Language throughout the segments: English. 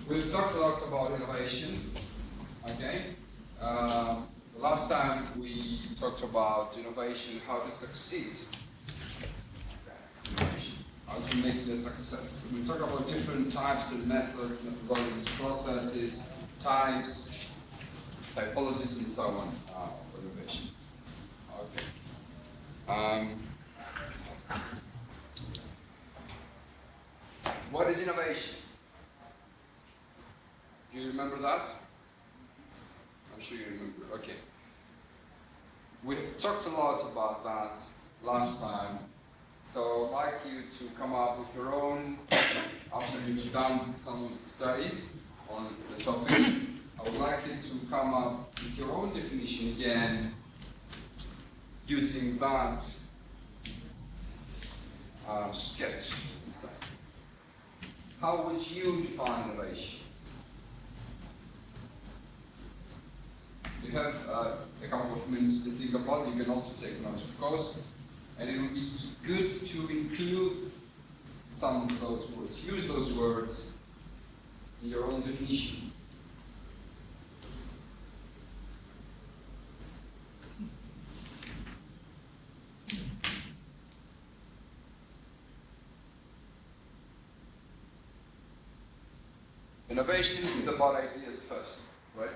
We've talked a lot about innovation, okay? The last time we talked about innovation, how to succeed. Okay. Innovation, how to make it a success. We talk about different types and methods, methodologies, processes, types, typologies, and so on for innovation. Okay. What is innovation? Do you remember that? I'm sure you remember. Okay. We've talked a lot about that last time. So I'd like you to come up with your own, after you've done some study on the topic, I would like you to come up with your own definition again, using that sketch. How would you define innovation? You have a couple of minutes to think about it. You can also take notes, of course. And it would be good to include some of those words. Use those words in your own definition. Innovation is about ideas first, right?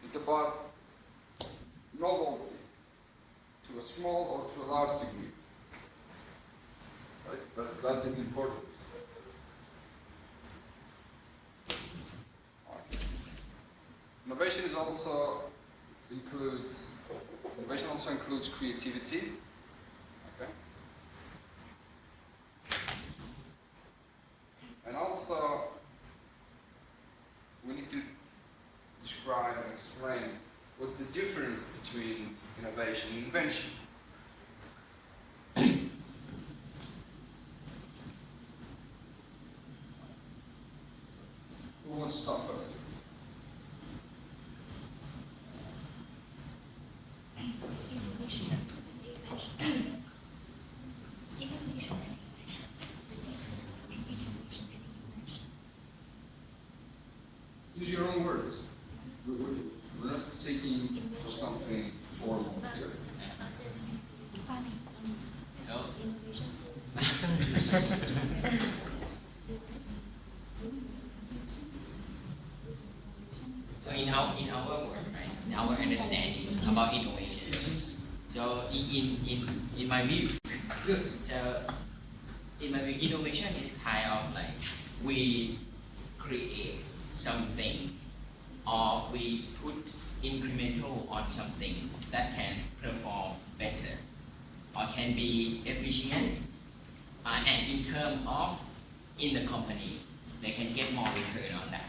It's about novelty to a small or to a large degree. Right? But that is important. Innovation also includes creativity. Okay? And also we need to describe and explain what's the difference between innovation and invention. Who wants to start first? Innovation and invention. Innovation and invention. The difference between innovation and invention. Use your own words. We're not seeking for something formal here. Funny. So, so in our world, right, in our understanding about innovation, so in my view, Yes. so in my view, innovation is kind of like we create something or we put incremental on something that can perform better or can be efficient, and in terms of in the company, they can get more return on that.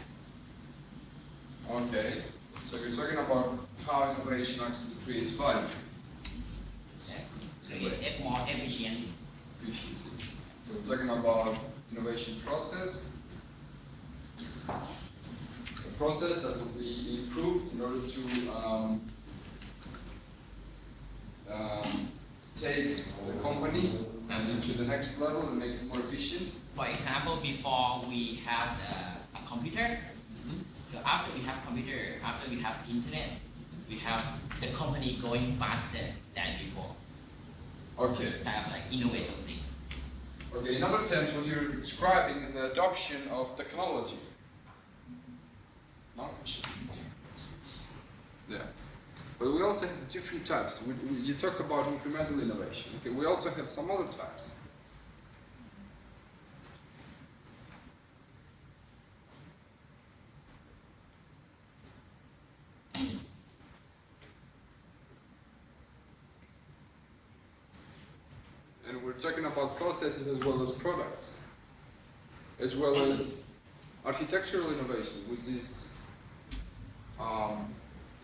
Okay. So you're talking about how innovation actually creates value. Create more efficient. Efficiency. So we're talking about innovation process. A process that will be improved in order to take the company into the next level and make it more efficient. For example, before we have a computer, so after we have computer, after we have internet, we have the company going faster than before. Okay. So it's kind of like innovative thing. Okay, in other terms, what you're describing is the adoption of technology. No? Yeah. But we also have different types. You talked about incremental innovation. Okay, we also have some other types. And we're talking about processes as well as products, as well as architectural innovation, which is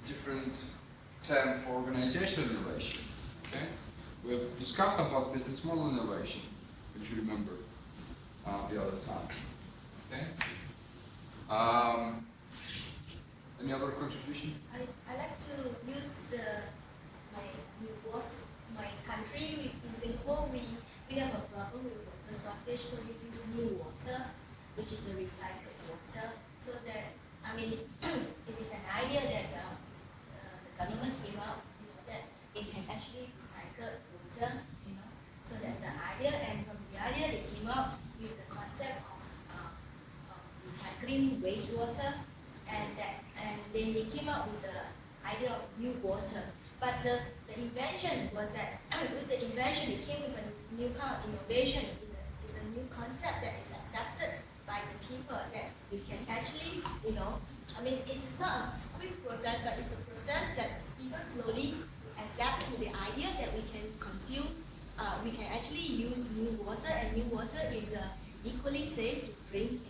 different term for organizational innovation. Okay, we have discussed about business model innovation, if you remember the other time. Okay. Any other contribution? I like to use my country. In Singapore, we we have a problem with water shortage, so we use new water, which is a recycled water. So that, I mean, this is an idea that the government came out, that it can actually recycle water, So that's the idea, and from the idea they came up with the concept of recycling wastewater, and then they came up with the idea of new water. But the invention was that with the invention it came with a new kind of innovation. It's a new concept that is accepted by the people, that we can actually, I mean, it is not a quick process, but it's a process that people slowly adapt to the idea that we can consume. We can actually use new water, and new water is equally safe to drink,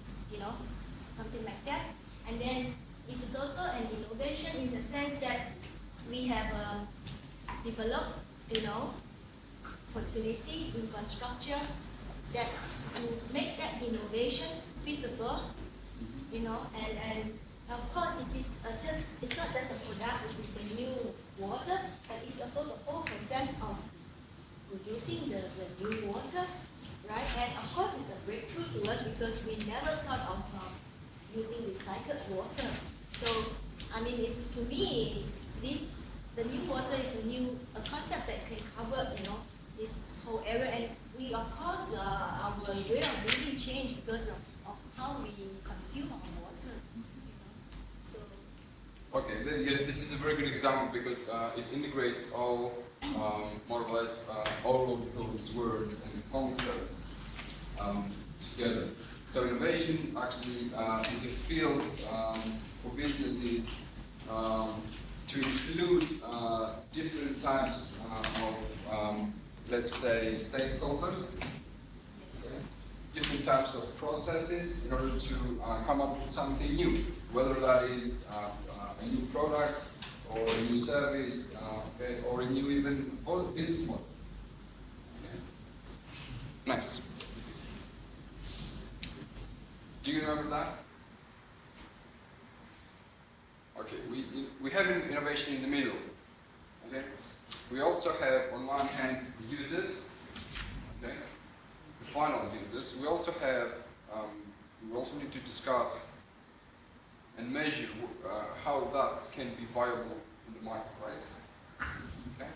something like that. And then it is also an innovation in the sense that we have developed, facility, infrastructure that to make that innovation feasible, and of course it's not just a product which is the new water, but it's also the whole process of producing the new water, right? And of course it's a breakthrough to us because we never thought of using recycled water. So, I mean, to me, the new water is a concept that can cover, this whole area. And we, of course, our way of living changed because of how we consume our water. So. Okay, this is a very good example because it integrates all, more or less, all of those words and concepts together. So innovation actually is a field for businesses to include different types of, let's say, stakeholders, okay? Different types of processes in order to come up with something new, whether that is a new product or a new service, okay, or a new even business model. Okay. Next. Do you remember that? Okay, we have innovation in the middle. Okay, we also have on one hand users. Okay, the final users. We also have. We also need to discuss and measure how that can be viable in the marketplace. Okay,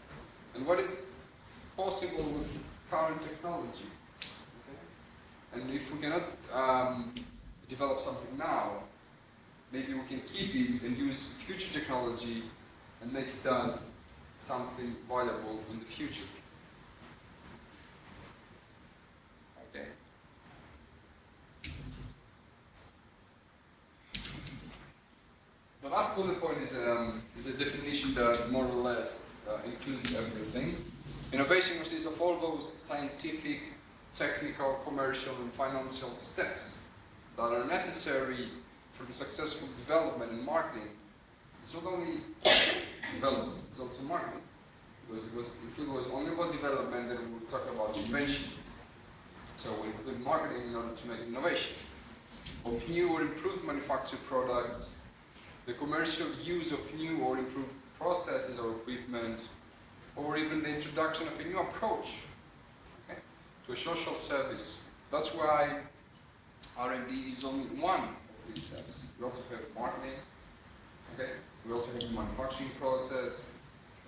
and what is possible with current technology. Okay, and if we cannot develop something now, maybe we can keep it and use future technology and make it done something viable in the future. Okay. The last bullet point is a definition that more or less includes everything. Innovation consists of all those scientific, technical, commercial, and financial steps that are necessary for the successful development and marketing. It's not only development, it's also marketing. Because if it was only about development, then we would talk about invention. So we include marketing in order to make innovation of new or improved manufactured products, the commercial use of new or improved processes or equipment, or even the introduction of a new approach, okay, to a social service. That's why R&D is only one of these steps. We also have marketing, okay? We also have the manufacturing process,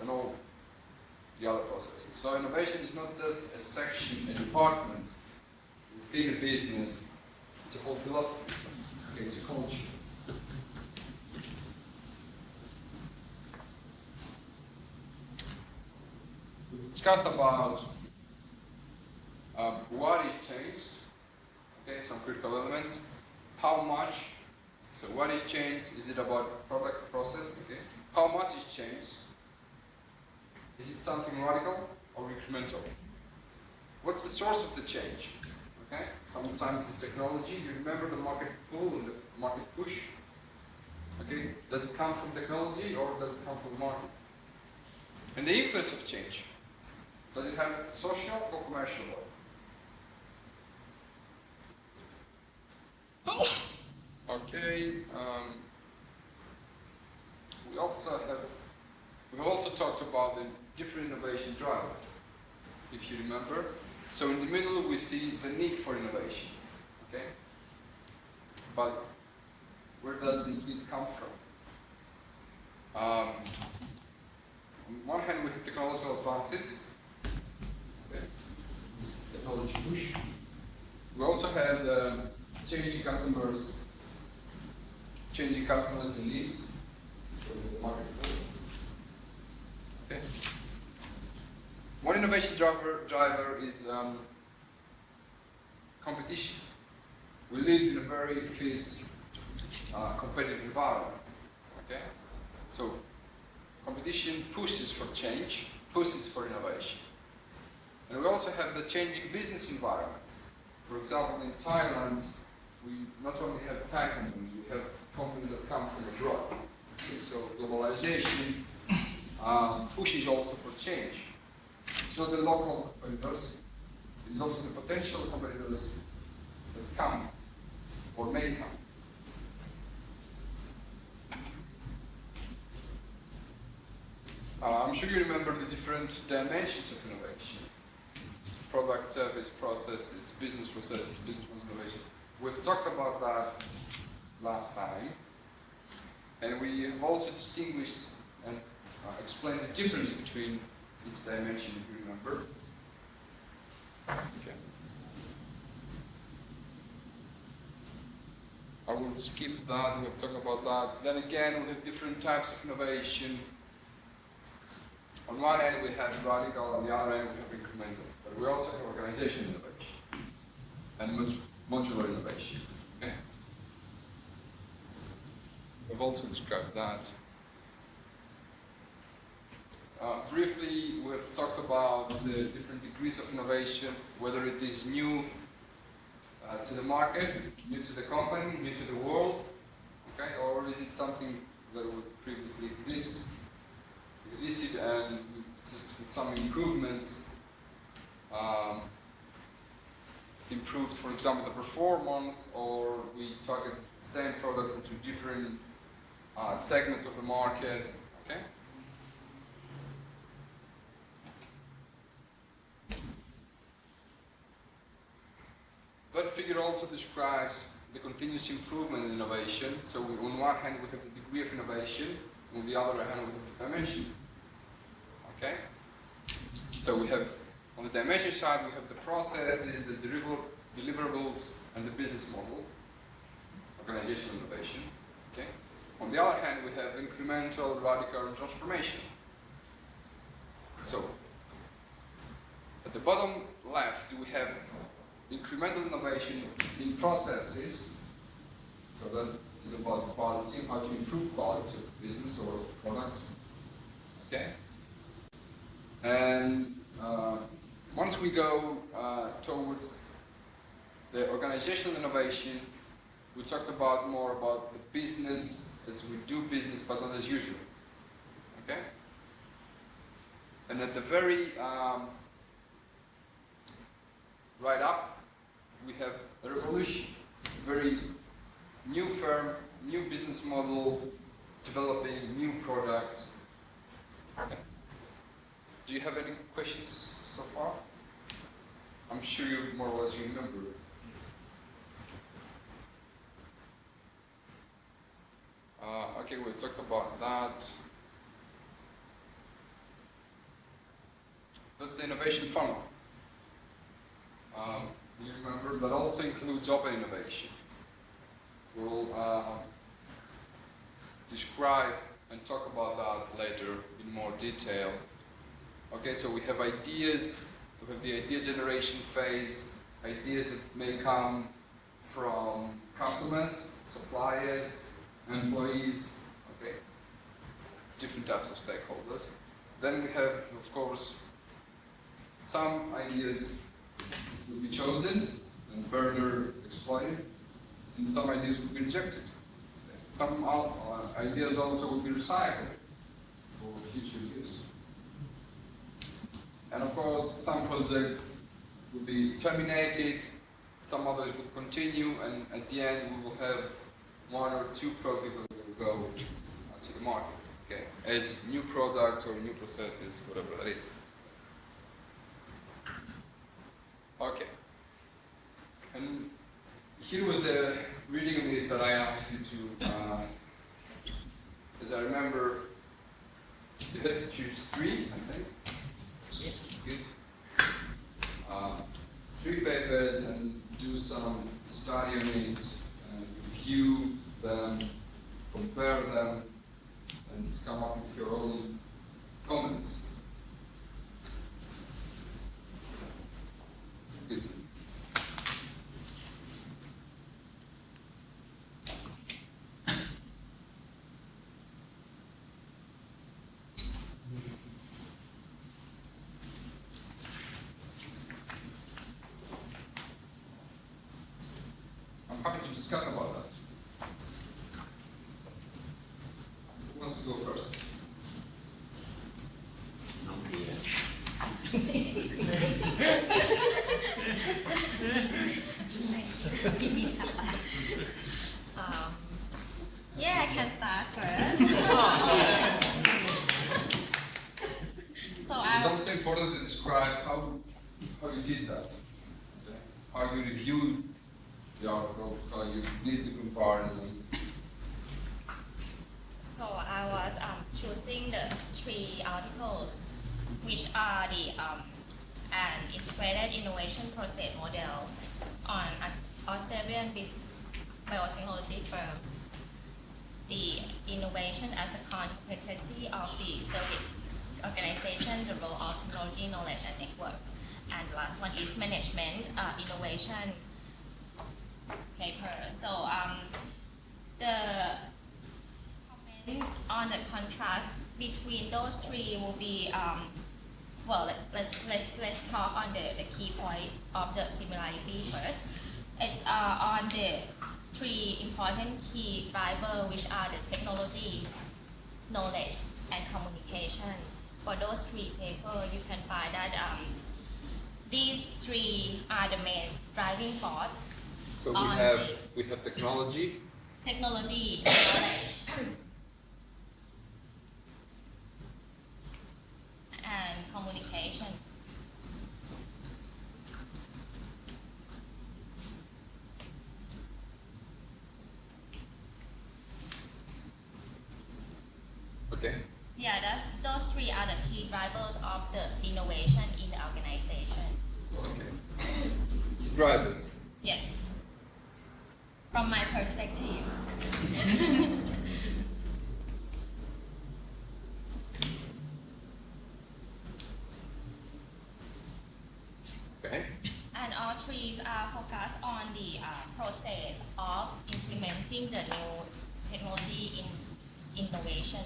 and all the other processes. So innovation is not just a section, a department within a business, it's a whole philosophy, okay, it's a culture. We discussed about what is changed, okay, some critical elements, how much, so what is changed, is it about product process, okay, how much is changed, is it something radical or incremental, what's the source of the change, okay, sometimes it's technology, you remember the market pull and the market push, okay, does it come from technology or does it come from the market, and the influence of change, does it have social or commercial role? Okay. We have also talked about the different innovation drivers. If you remember, So in the middle we see the need for innovation. Okay? But where does this need come from? On one hand we have technological advances. Okay? Technology push. We also have the changing customers and needs for the market. Okay. One innovation driver is competition. We live in a very fierce competitive environment. Okay, so competition pushes for change, pushes for innovation, and we also have the changing business environment. For example, in Thailand, we not only have Thai companies, we have companies that come from abroad. Okay, so globalization pushes also for change. It's not the local competitors, it is also the potential competitors that come or may come. I'm sure you remember the different dimensions of innovation. Product, service, processes, business innovation. We've talked about that last time. And we have also distinguished and explained the difference between each dimension, if you remember. Okay. I will skip that, we have talked about that. Then again, we have different types of innovation. On one end we have radical, on the other end we have incremental. But we also have organizational innovation and modular innovation. Okay? We've also described that. Briefly, we've talked about the different degrees of innovation, whether it is new to the market, new to the company, new to the world, okay, or is it something that would previously existed and just with some improvements, improved, for example, the performance, or we target the same product into different segments of the market, okay? That figure also describes the continuous improvement in innovation. So on one hand we have the degree of innovation, on the other hand we have the dimension. Okay? So we have, on the dimension side, we have the processes, the deliverables, and the business model, organizational innovation. Okay? On the other hand, we have incremental, radical, and transformation. So, at the bottom left, we have incremental innovation in processes. So that is about quality, how to improve quality of business or products. Okay? And once we go towards the organizational innovation, we talked about more about the business as we do business, but not as usual. Okay? And at the very right up, we have a revolution, a very new firm, new business model, developing new products. Okay. Do you have any questions so far? I'm sure you more or less remember. Okay, we'll talk about that. That's the innovation funnel. You remember, that also includes open innovation. We'll describe and talk about that later in more detail. Okay, so we have ideas, we have the idea generation phase, ideas that may come from customers, suppliers, employees, okay, different types of stakeholders. Then we have, of course, some ideas will be chosen and further exploited, and some ideas will be rejected. Some ideas also will be recycled for future use. And of course, some projects will be terminated, some others will continue, and at the end we will have one or two projects that will go to the market, okay, as new products or new processes, whatever that is. here was the reading list that I asked you to, as I remember, you had to choose 3, I think. Yeah. Good. 3 papers and do some study on it, and review them, compare them, and come up with your own comments. Good. I'm happy to discuss about that. Who wants to go first? Yeah, I can start first. So It's also important to describe how you did that. Okay? How you reviewed the articles, how you did the comparison. So I was choosing the 3 articles, which are the an integrated innovation process models on Australian biotechnology firms, the innovation as a competency of the service organization, the role of technology, knowledge, and networks, and the last one is management innovation paper. So the comment on the contrast between those 3 will be well, let's talk on the key point of the similarity first. It's on the 3 important key drivers, which are the technology, knowledge, and communication. For those 3 papers, you can find that these 3 are the main driving force. So we have technology, knowledge, and communication. okay? Yeah, those 3 are the key drivers of the innovation in the organization. Okay. Drivers. Yes. From my perspective. Okay. And all 3 are focused on the process of implementing the new technology in innovation.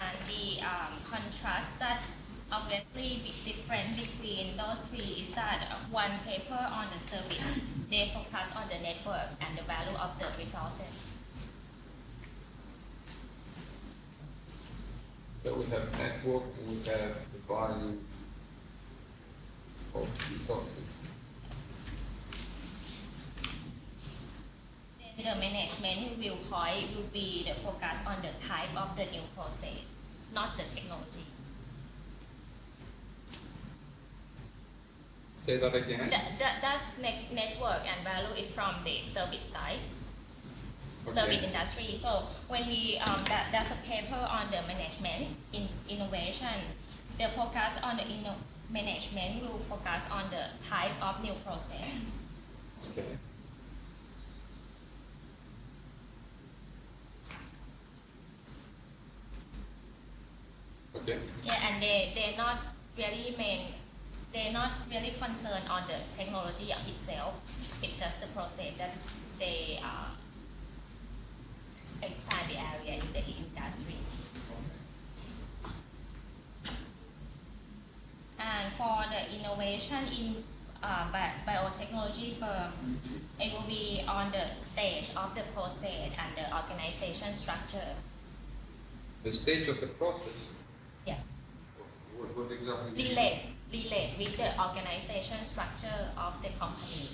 And the contrast that obviously different between those 3 is that one paper on the service, they focus on the network and the value of the resources. So we have network and we have the value of resources. Then the management viewpoint will be the focus on the type of the new process, not the technology. Say that again. That network and value is from the service side, Okay. service industry. So when we that's a paper on the management in innovation. The focus on the management will focus on the type of new process. Okay. Okay. Yeah, and they're not really concerned on the technology itself. It's just the process that they expand the area in the industry. And for the innovation in biotechnology firm, it will be on the stage of the process and the organization structure. The stage of the process? Yeah. What exactly? do you mean? Relate with the organization structure of the company.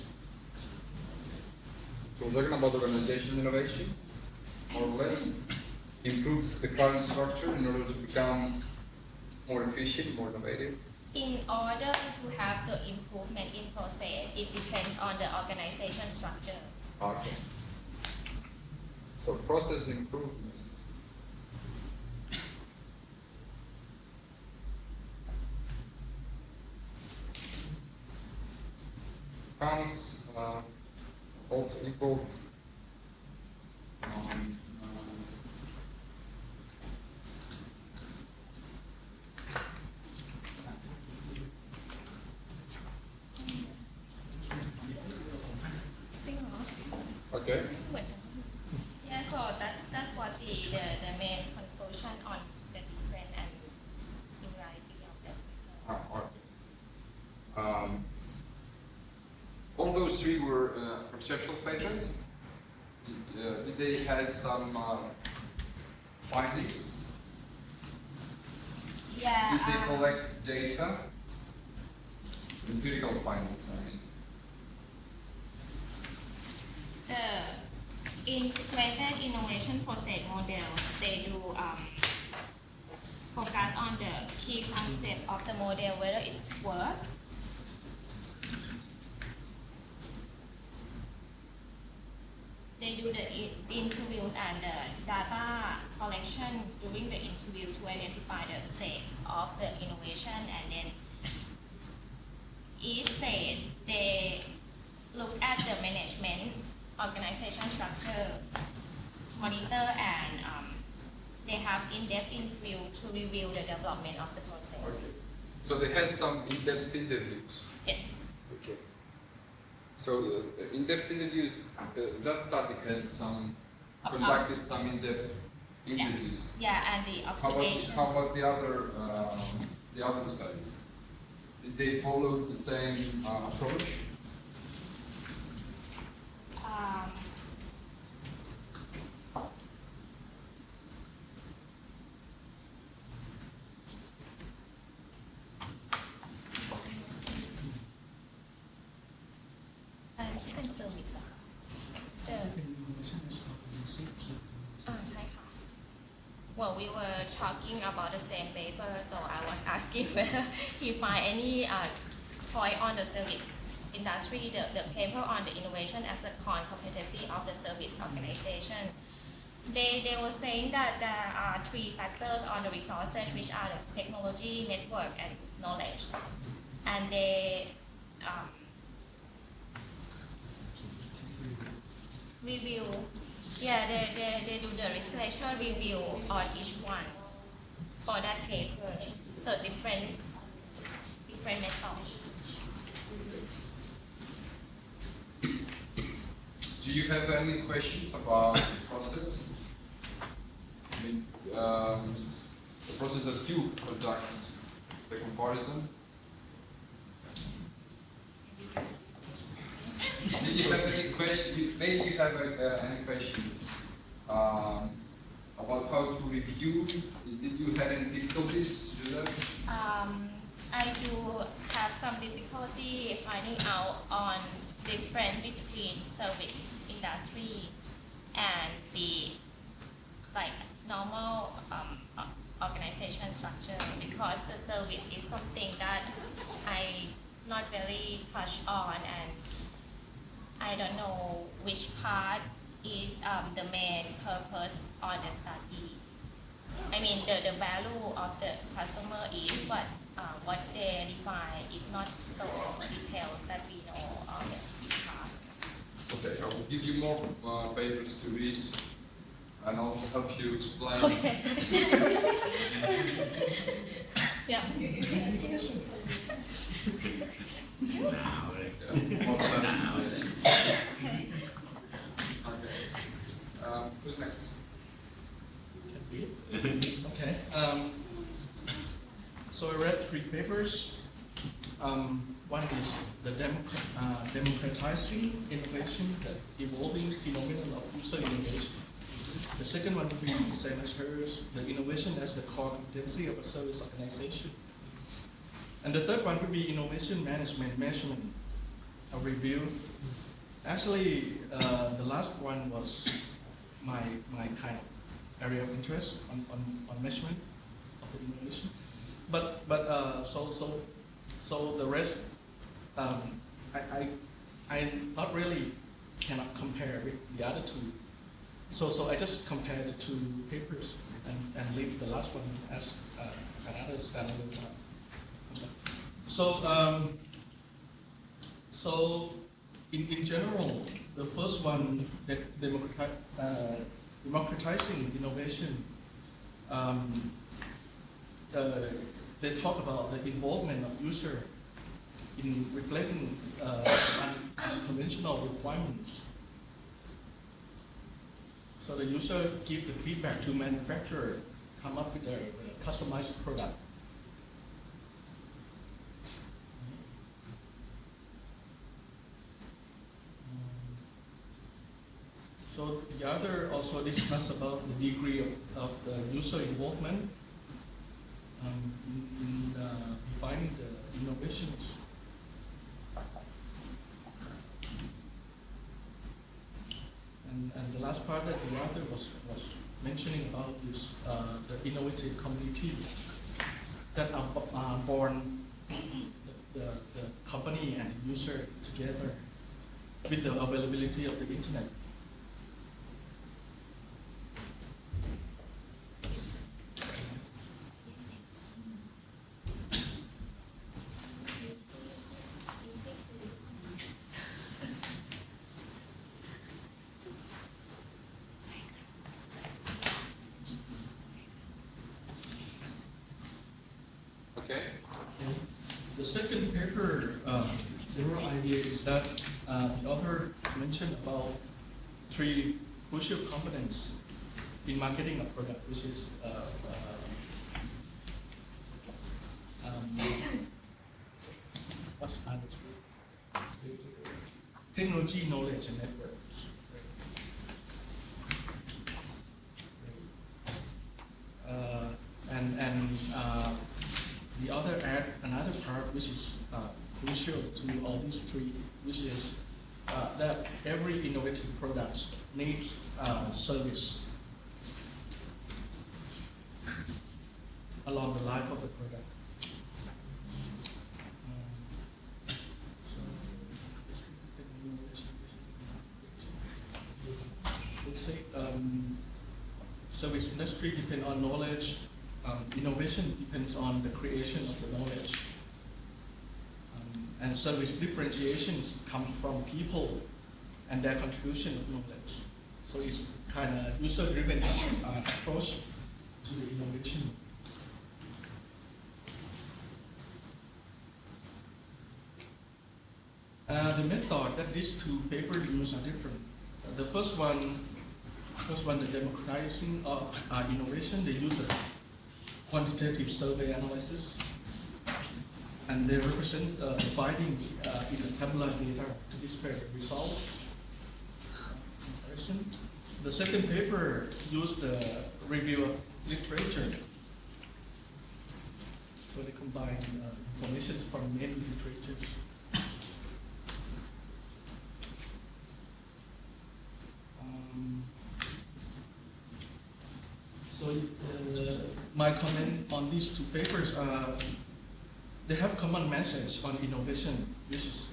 So we're talking about organization innovation, more or less. Improve the current structure in order to become more efficient, more innovative. In order to have the improvement in process, it depends on the organization structure. Okay. So process improvement. Comes also equals okay. Yeah, so that's what the main conclusion on the different and similarity of that. Okay. All those three were conceptual papers. Did they had some findings? Yeah. Did they collect data? Empirical findings, I mean. The integrated innovation process models, they do focus on the key concept of the model, whether it's work. They do the interviews and the data collection during the interview to identify the state of the innovation, and then each stage they look at the management organization structure, monitor, and they have in-depth interview to review the development of the process. Okay. So they had some in-depth interviews. Yes. Okay. So in-depth interviews, that study had some conducted some in-depth interviews. Yeah, and the observations. How about the other studies? Did they follow the same approach? Well, we were talking about the same paper, so I was asking whether he find any point on the service industry, the paper on the innovation as a core competency of the service organization. They were saying that there are three factors on the resources, which are the technology, network, and knowledge. And they review. Yeah, they do the literature review on each one for that paper. So different methods. Do you have any questions about the process? I mean, the process that you conducted, the comparison. Do you have any question? Maybe you have any question about how to review. Did you have any difficulties to do that? I do have some difficulty finding out on difference between service industry and the normal organization structure, because the service is something that I not very touch on, and I don't know which part is the main purpose on the study. I mean, the value of the customer is, but what they define is not so details that we know on each part. Okay, I will give you more papers to read, and also help you explain. Okay. Yeah. Okay. Who's next? Okay. So I read three papers. One is democratizing innovation, the evolving phenomenon of user innovation. The second one would be the same as hers, the innovation as the core competency of a service organization. And the third one would be innovation management, measurement, a review. Actually, the last one was my kind of area of interest on measurement of the innovation. So the rest, I not really cannot compare with the other two. So I just compare the two papers and leave the last one as another standalone one. So in general, the first one, democratizing innovation, they talk about the involvement of user in reflecting unconventional requirements. So the user give the feedback to manufacturer, come up with a customized product. So the other also discuss about the degree of the user involvement in defining the innovations. And the last part that the author was mentioning about is the innovative community that are born the company and the user together with the availability of the internet. The second paper, general idea is that the author mentioned about 3 crucial components in marketing a product, which is what's other 3? Technology, knowledge, and network. The other add another part which is crucial to all these 3, which is that every innovative product needs service along the life of the product. Service industry depends on knowledge. Innovation depends on the creation of the knowledge. And service differentiations come from people and their contribution of knowledge. So it's kind of user-driven approach to the innovation. The method that these 2 papers use are different. The first one, the democratizing of innovation, they use the quantitative survey analysis, and they represent the findings in the tabular data to display the results. Comparison. The second paper used the review of literature. So they combine information from many literatures. My comment on these 2 papers, they have common message on innovation, which is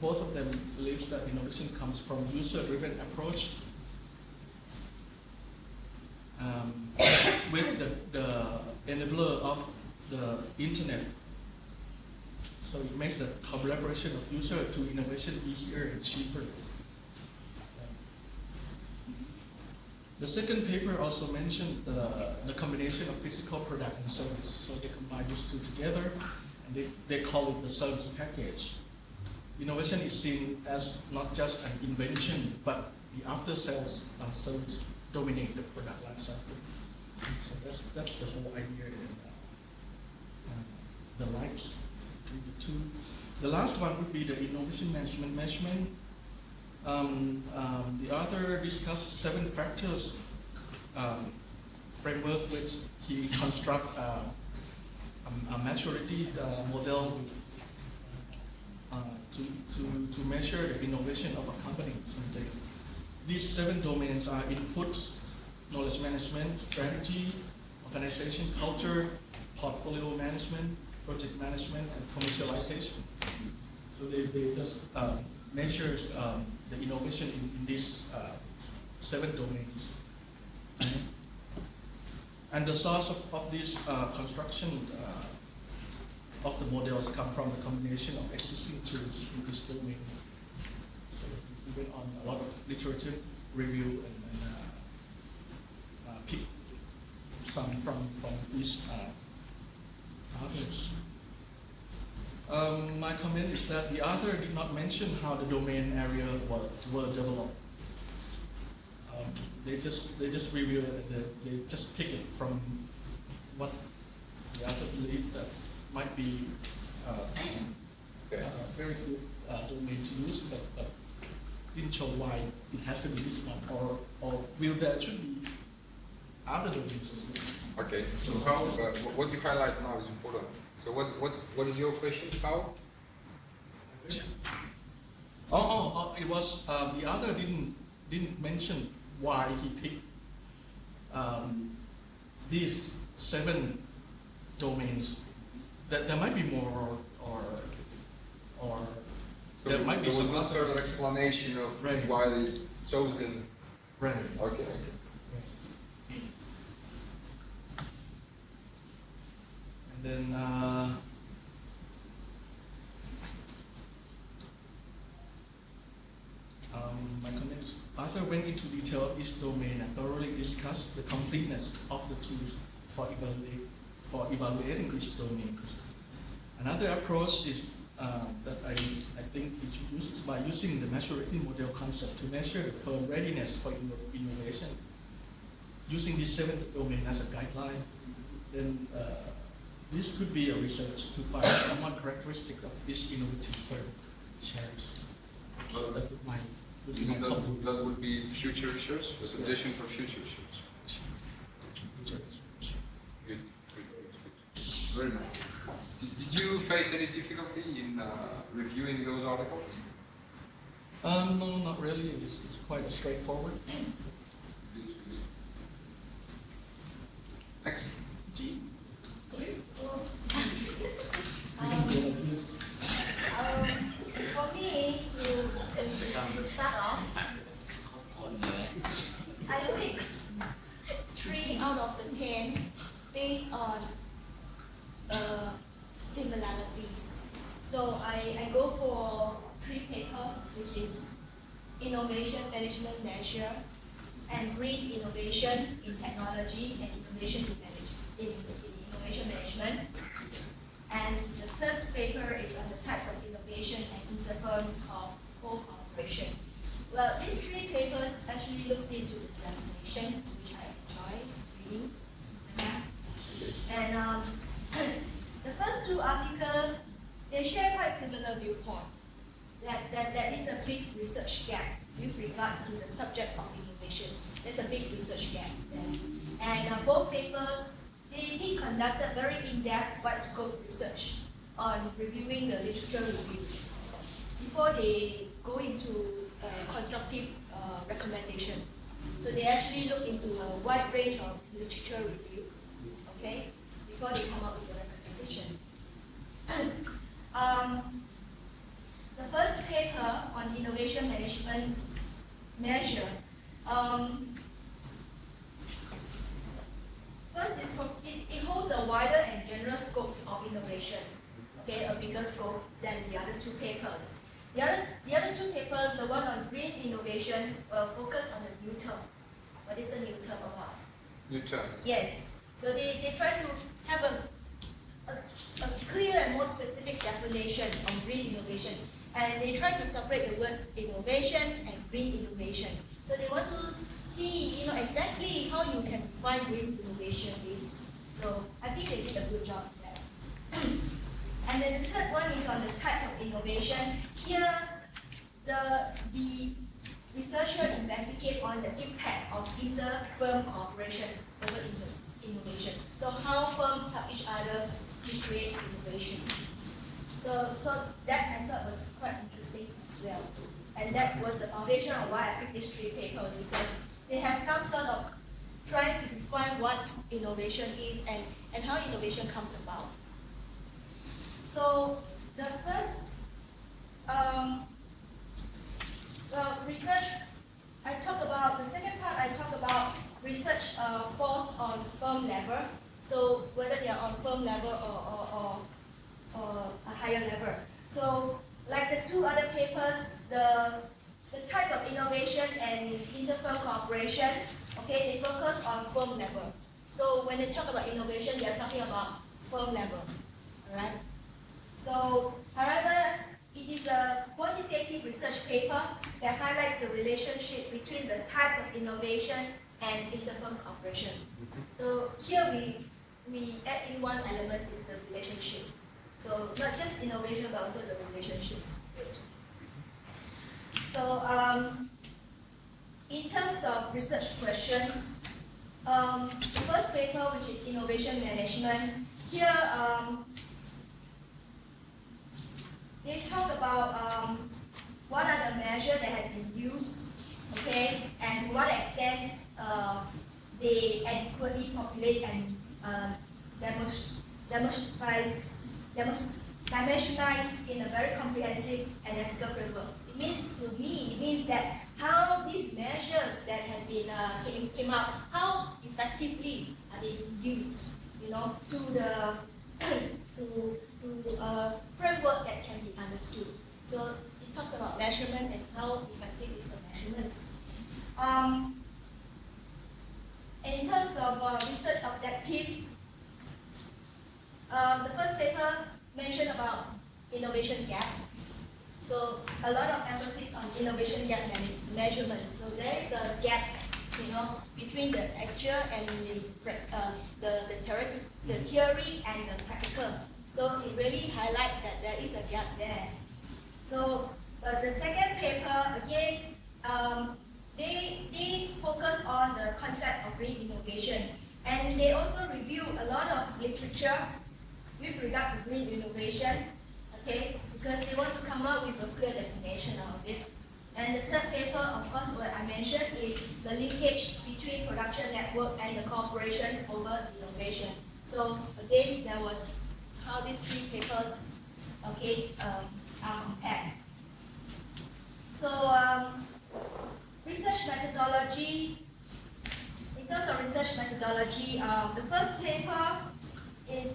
both of them believes that innovation comes from user-driven approach with the enabler of the internet. So it makes the collaboration of user to innovation easier and cheaper. The second paper also mentioned the combination of physical product and service. So they combine these 2 together, and they call it the service package. Innovation is seen as not just an invention, but the after-sales service dominate the product life cycle. So that's the whole idea in the links between the 2. The last one would be the innovation management measurement. The author discussed 7 factors framework which he construct a maturity model to measure the innovation of a company. These 7 domains are inputs, knowledge management, strategy, organization, culture, portfolio management, project management, and commercialization. So they just measure the innovation in these 7 domains. And the source of this construction of the models come from the combination of existing tools in this domain. So we went on a lot of literature review and pick some from these authors. My comment is that the author did not mention how the domain area were developed. They just review it and they just pick it from what the author believed that might be a very good domain to use, but didn't show why it has to be this one, or will there should be other domains as well. Okay, so how, what you highlight now is important. So what is your question, how? It was the author didn't mention why he picked these 7 domains. That there might be more, or So there might be some no further explanation of why they chosen. Right. Okay. And then my comment is, Arthur went into detail of each domain and thoroughly discussed the completeness of the tools for evaluating each domain. Another approach is that I think we should use is by using the maturity model concept to measure the firm readiness for innovation. Using these 7 domains as a guideline, then this could be a research to find common characteristic of each innovative firm shares. So that would be my comment. That would be future research, a suggestion for future research. Good. Very nice. Did you face any difficulty in reviewing those articles? No, not really. It's quite straightforward. Next. G. Go ahead. For me, to start off, I pick 3 out of the 10 based on similarities. So I go for 3 papers, which is innovation management measure and green innovation in technology and innovation in innovation management. And the 3rd paper is on the types of innovation and interfirm cooperation. Well, these 3 papers actually looks into the definition, which I enjoy reading. And the first 2 articles, they share quite similar viewpoint. That is a big research gap with regards to the subject of innovation. There's a big research gap there. And both papers, they conducted very in-depth, wide-scope research on reviewing the literature review before they go into constructive recommendation. So they actually look into a wide range of literature review, okay, before they come up with a recommendation. The first paper on innovation management measure, first it holds a wider and general scope of innovation, okay, a bigger scope than the other 2 papers. The other 2 papers, the one on green innovation, focus on the new term. What is the new term about? New terms. Yes. So they try to have a clear and more specific definition of green innovation. And they try to separate the word innovation and green innovation. So they want to see, exactly how you can define green innovation is. So I think they did a good job there. And then the third one is on the types of innovation. Here, the researcher investigate on the impact of inter-firm cooperation over innovation. So how firms help each other to create innovation. So that I thought was quite interesting as well. And that was the foundation of why I picked these three papers, because they have some sort of trying to define what innovation is and how innovation comes about. So the first, research, I talk about, the second part I talk about research force on firm level. So whether they are on firm level or a higher level. So like the two other papers, the type of innovation and inter-firm cooperation, okay, they focus on firm level. So when they talk about innovation, they are talking about firm level, all right? So, however, it is a quantitative research paper that highlights the relationship between the types of innovation and inter-firm cooperation. So here we add in one element is the relationship. So not just innovation, but also the relationship. So in terms of research question, the first paper, which is innovation management, here they talk about what are the measures that has been used, okay, and to what extent they adequately populate and dimensionized in a very comprehensive and ethical framework. It means, to me, it means that how these measures that have been came up, how effectively are they used, you know, to the to a framework that can be understood. So it talks about measurement and how effective is the measurements. In terms of research objective, the first paper mentioned about innovation gap. So a lot of emphasis on innovation gap measurements. So there is a gap, you know, between the actual and the theory and the practical. So it really highlights that there is a gap there. So the second paper, again, they focus on the concept of green innovation. And they also review a lot of literature with regard to green innovation, okay, because they want to come up with a clear definition of it. And the third paper, of course, what I mentioned is the linkage between production network and the cooperation over innovation. So again, there was how these three papers, okay, are compared. So research methodology. In terms of research methodology, the first paper is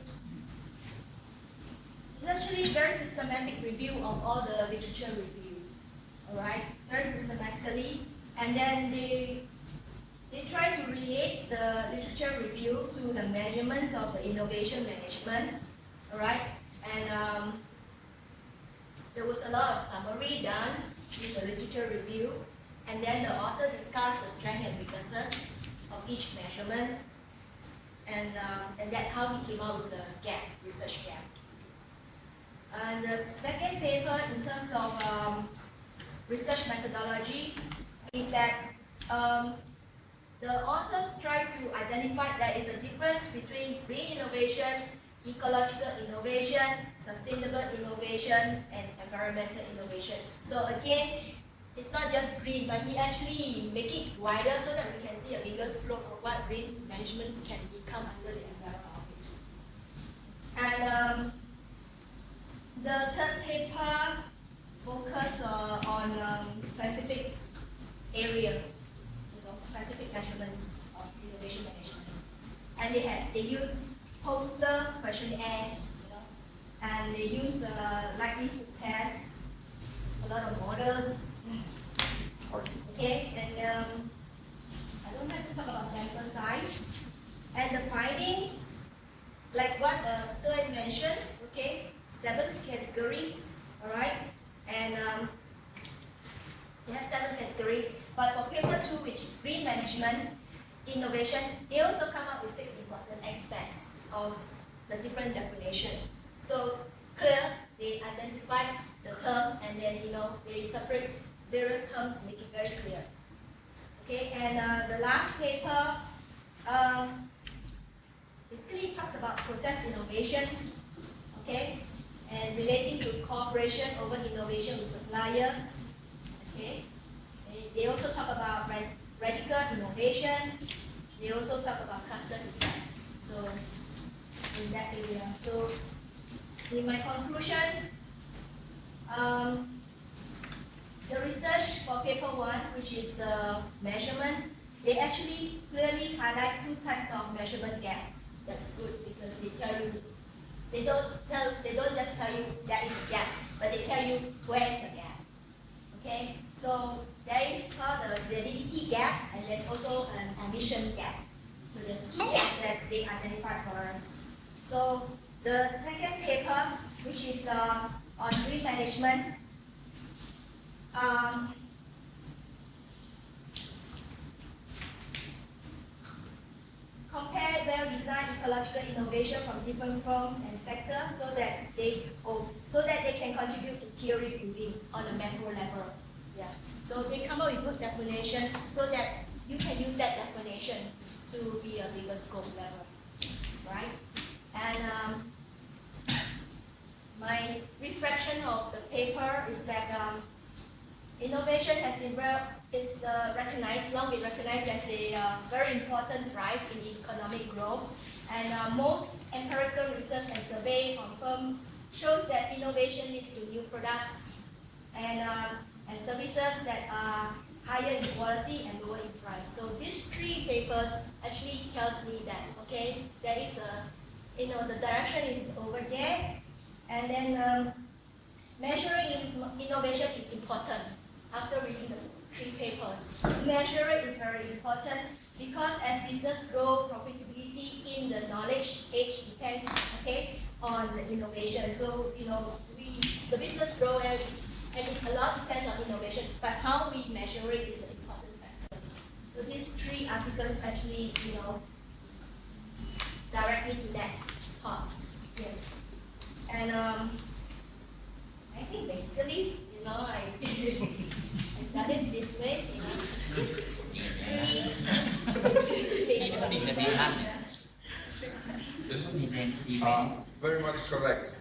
actually a very systematic review of all the literature review. All right, very systematically, and then they try to relate the literature review to the measurements of the innovation management. All right, and there was a lot of summary done with the literature review, and then the author discussed the strengths and weaknesses of each measurement, and that's how he came up with the gap, research gap. And the second paper, in terms of research methodology, is that the authors try to identify there is a difference between green innovation, ecological innovation, sustainable innovation, and environmental innovation. So again, it's not just green, but he actually make it wider so that we can see a bigger scope of what green management can become under the umbrella of it. And the third paper focus on specific area, you know, specific measurements of innovation management. And they use poster questionnaires, you know, and they use likelihood tests, a lot of models. Okay, and I don't have to talk about sample size. And the findings, like what Tuan mentioned, okay, 7 categories, all right, and they have 7 categories. But for paper 2, which green management, innovation, they also come up with 6 important aspects of the different definition. So clear. They identify the term and then they separate various terms to make it very clear. Okay, and the last paper basically talks about process innovation. Okay, and relating to cooperation over innovation with suppliers. Okay, they also talk about radical innovation. They also talk about cluster effects. So in that area. So in my conclusion, the research for paper 1, which is the measurement, they actually clearly highlight 2 types of measurement gap. That's good because they tell you, they don't just tell you there is a gap, but they tell you where is the gap. Okay, so there is called the validity gap, and there's also an ambition gap. So there's 2 gaps that they identified for us. So the second paper, which is on green management, compare well-designed ecological innovation from different firms and sectors so that they can contribute to theory building on a macro level. Yeah. So they come up with good definition so that you can use that definition to be a bigger scope level, right? And my reflection of the paper is that innovation has been long been recognized as a very important drive in economic growth. And most empirical research and survey confirms shows that innovation leads to new products and services that are higher in quality and lower in price. So these 3 papers actually tells me that, okay, there is the direction is over there, and then measuring innovation is important. After reading the 3 papers, measure it is very important because as business grow, profitability in the knowledge age depends, okay, on the innovation. So the business grow and a lot depends on innovation, but how we measure it is the important factors. So these 3 articles actually, direct me to that thoughts. Yes, and I think basically, I've done it this way, Very much correct.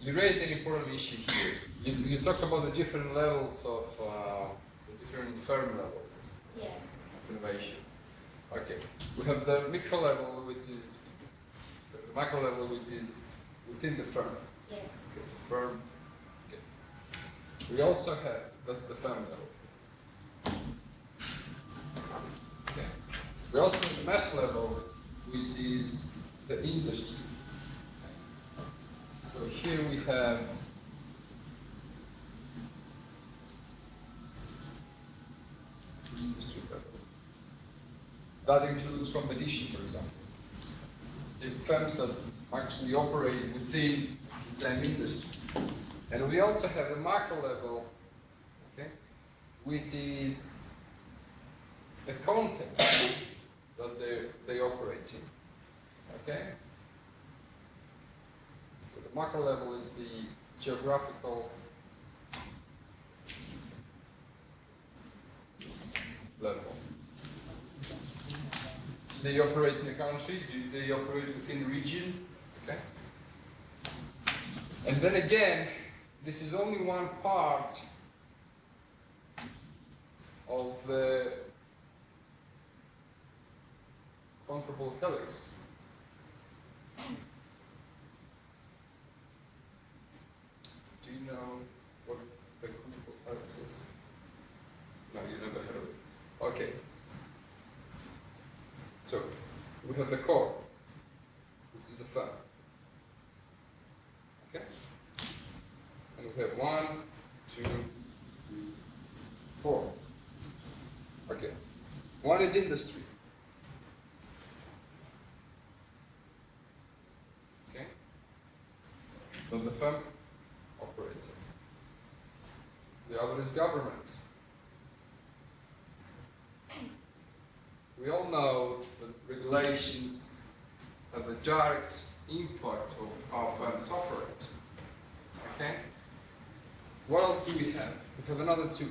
You raised an important issue here. You talked about the different levels of the different firm levels. Yes. Of innovation. Okay. We have the micro level, which is the macro level, which is within the firm. Yes. Okay, the firm. Okay. We also have that's the firm level. Okay. We also have the mass level, which is the industry. Okay. So here we have industry level. That includes competition, for example. In firms that actually operate within the same industry. And we also have the macro level, okay, which is the context that they operate in. Okay? So the macro level is the geographical level. Do they operate in a country? Do they operate within a region? Okay? And then again, this is only one part of the controllable helix. Do you know what the controllable helix is? No, you never heard of it. Okay. So, we have the core, which is the firm. Okay? And we have 1, 2, 3, 4. Okay. 1 is industry. Okay? So the firm operates it. The other is government. We all know that regulations have a direct impact of how firms operate. Okay? What else do we have? We have another two.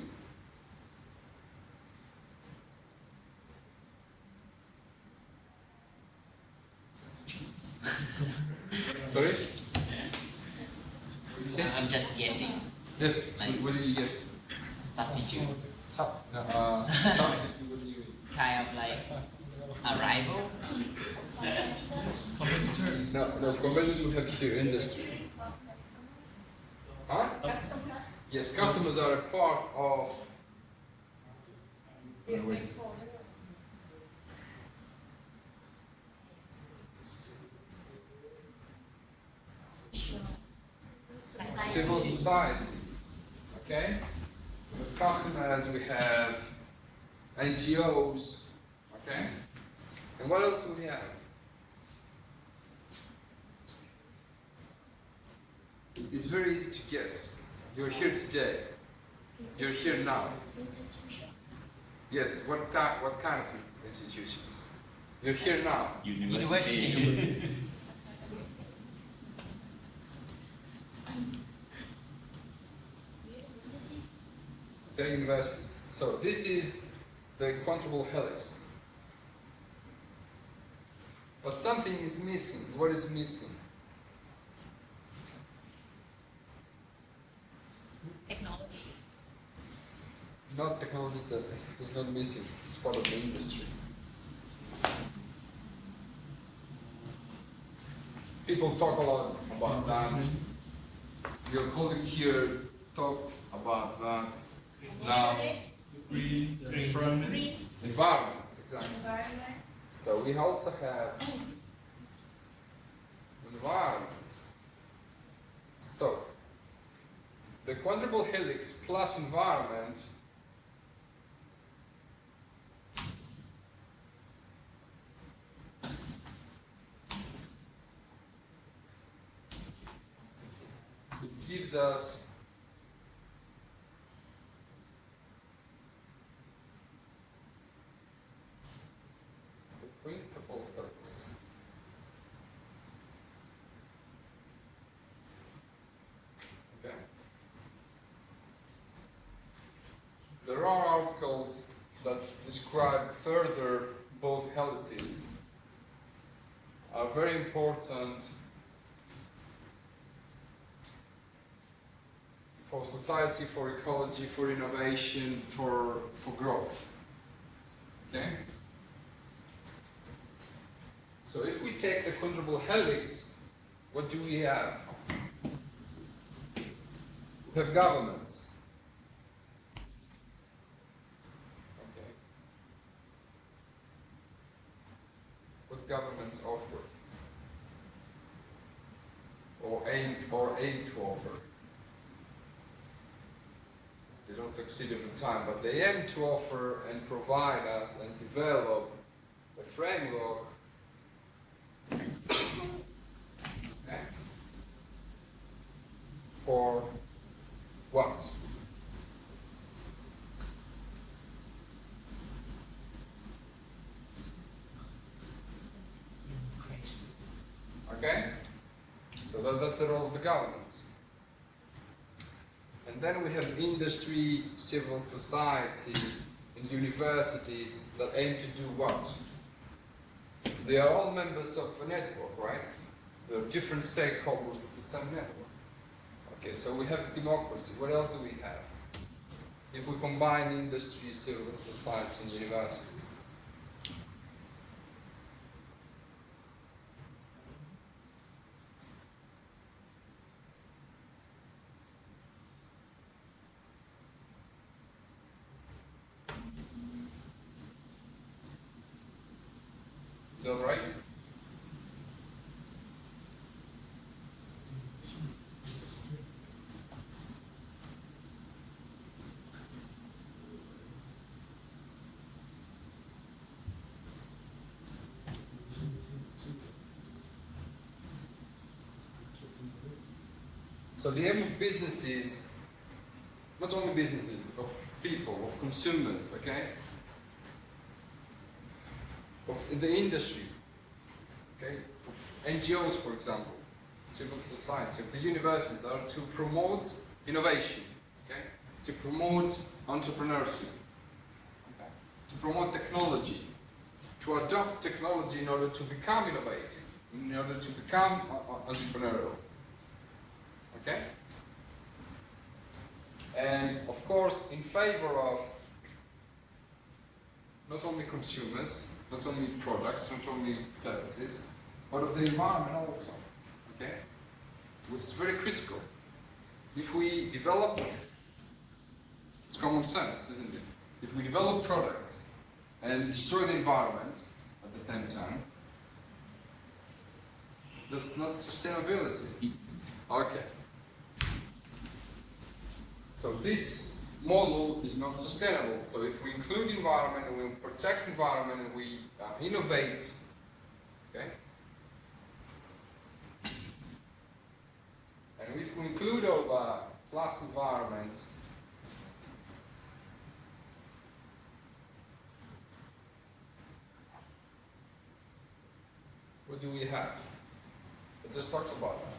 Sorry? What did you say? I'm just guessing. Yes. Like- What did you guess? Substitute. Substitute. What do you mean? Kind of like a rival. Competitor. No, competitors would have to do industry. Huh? Customers. Yes, customers are a part of. Civil society. Okay? With customers, we have NGOs. Okay? And what else do we have? It's very easy to guess. You're here today. You're here now. Institution. Yes, what kind of institutions? You're here now. University. University. They're universities. So this is the quadruple helix. But something is missing. What is missing? Technology. Not technology that is not missing. It's part of the industry. People talk a lot about that. Your colleague here talked about that. Now, Green, environment. Green environments, exactly. environment. So we also have environment. So the quadruple helix plus environment it gives us the quintuple helix. Okay. There are articles that describe further both helices. Are very important for society, for ecology, for innovation, for growth. Okay? So if we take the quadruple helix, what do we have? We have governments. Okay. What governments offer? Or aim to offer? They don't succeed every time, but they aim to offer and provide us and develop a framework. Okay. For what? Okay? So that's the role of the governments. And then we have industry, civil society, and universities that aim to do what? They are all members of a network, right? There are different stakeholders of the same network. Okay, so we have democracy. What else do we have? If we combine industry, civil society, and universities. Is that right? So the aim of businesses, not only businesses, of people, of consumers, okay? Of the industry, okay? Of NGOs, for example, civil society, of the universities are to promote innovation, okay? To promote entrepreneurship, okay? To promote technology, to adopt technology in order to become innovative, in order to become entrepreneurial, okay? And of course, in favor of not only consumers, not only products, not only services, but of the environment also, okay? Which is very critical. If we develop, it's common sense, isn't it? If we develop products and destroy the environment at the same time, that's not sustainability. Okay. So this model is not sustainable. So if we include environment and we protect environment and we innovate, okay? And if we include all the plus environment, what do we have? I just talked about that.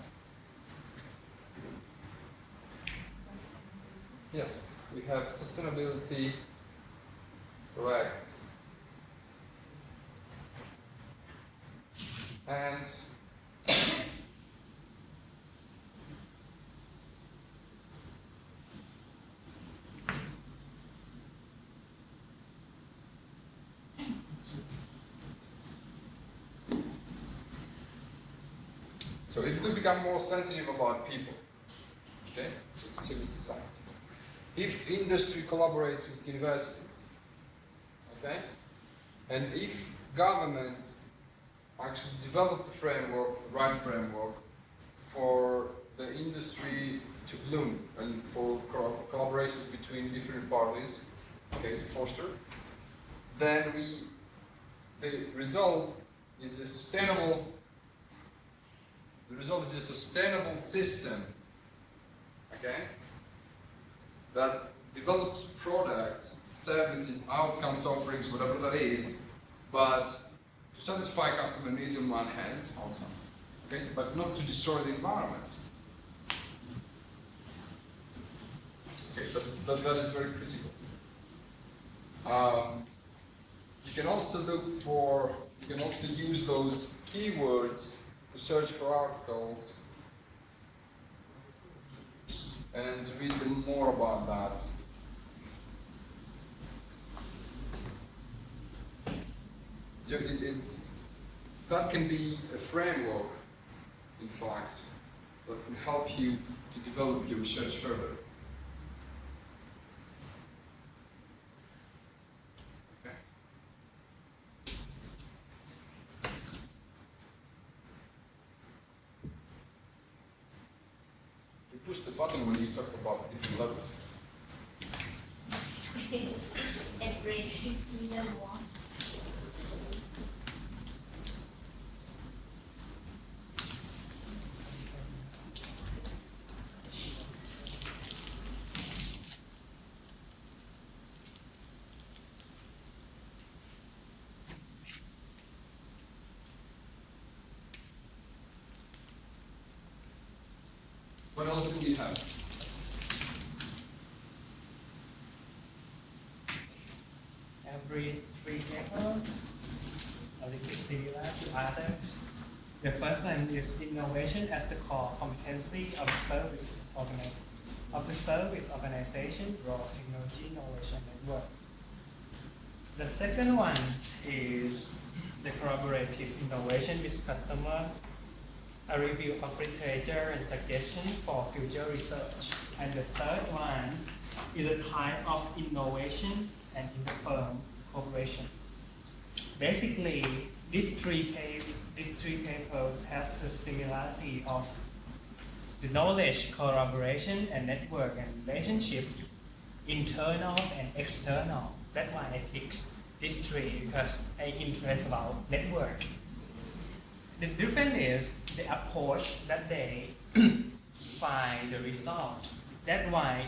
Yes, we have sustainability, correct. And so if we become more sensitive about people, okay, it's civil society. If industry collaborates with universities, okay, and if governments actually develop the framework, the right framework for the industry to bloom and for collaborations between different parties, okay, to foster, then the result is a sustainable. The result is a sustainable system, okay, that develops products, services, outcomes, offerings, whatever that is, but to satisfy customer needs on one hand also, okay, but not to destroy the environment. Okay, that is very critical. You can also look for, you can also use those keywords to search for articles and read more about that. So that can be a framework, in fact, that can help you to develop your research further. Okay. You push the button when you talk about different levels. That's great. We know more. What else do we have? Every three papers, a little bit similar to others. The first one is innovation as the core competency of the service organization or technology innovation network. The second one is the collaborative innovation with customer, a review of literature and suggestions for future research. And the third one is a type of innovation and interfirm cooperation. Basically, these three papers has the similarity of the knowledge, collaboration, and network and relationship, internal and external. That's why I picked these three, because I interest about network. The difference is the approach that they find the result. That's why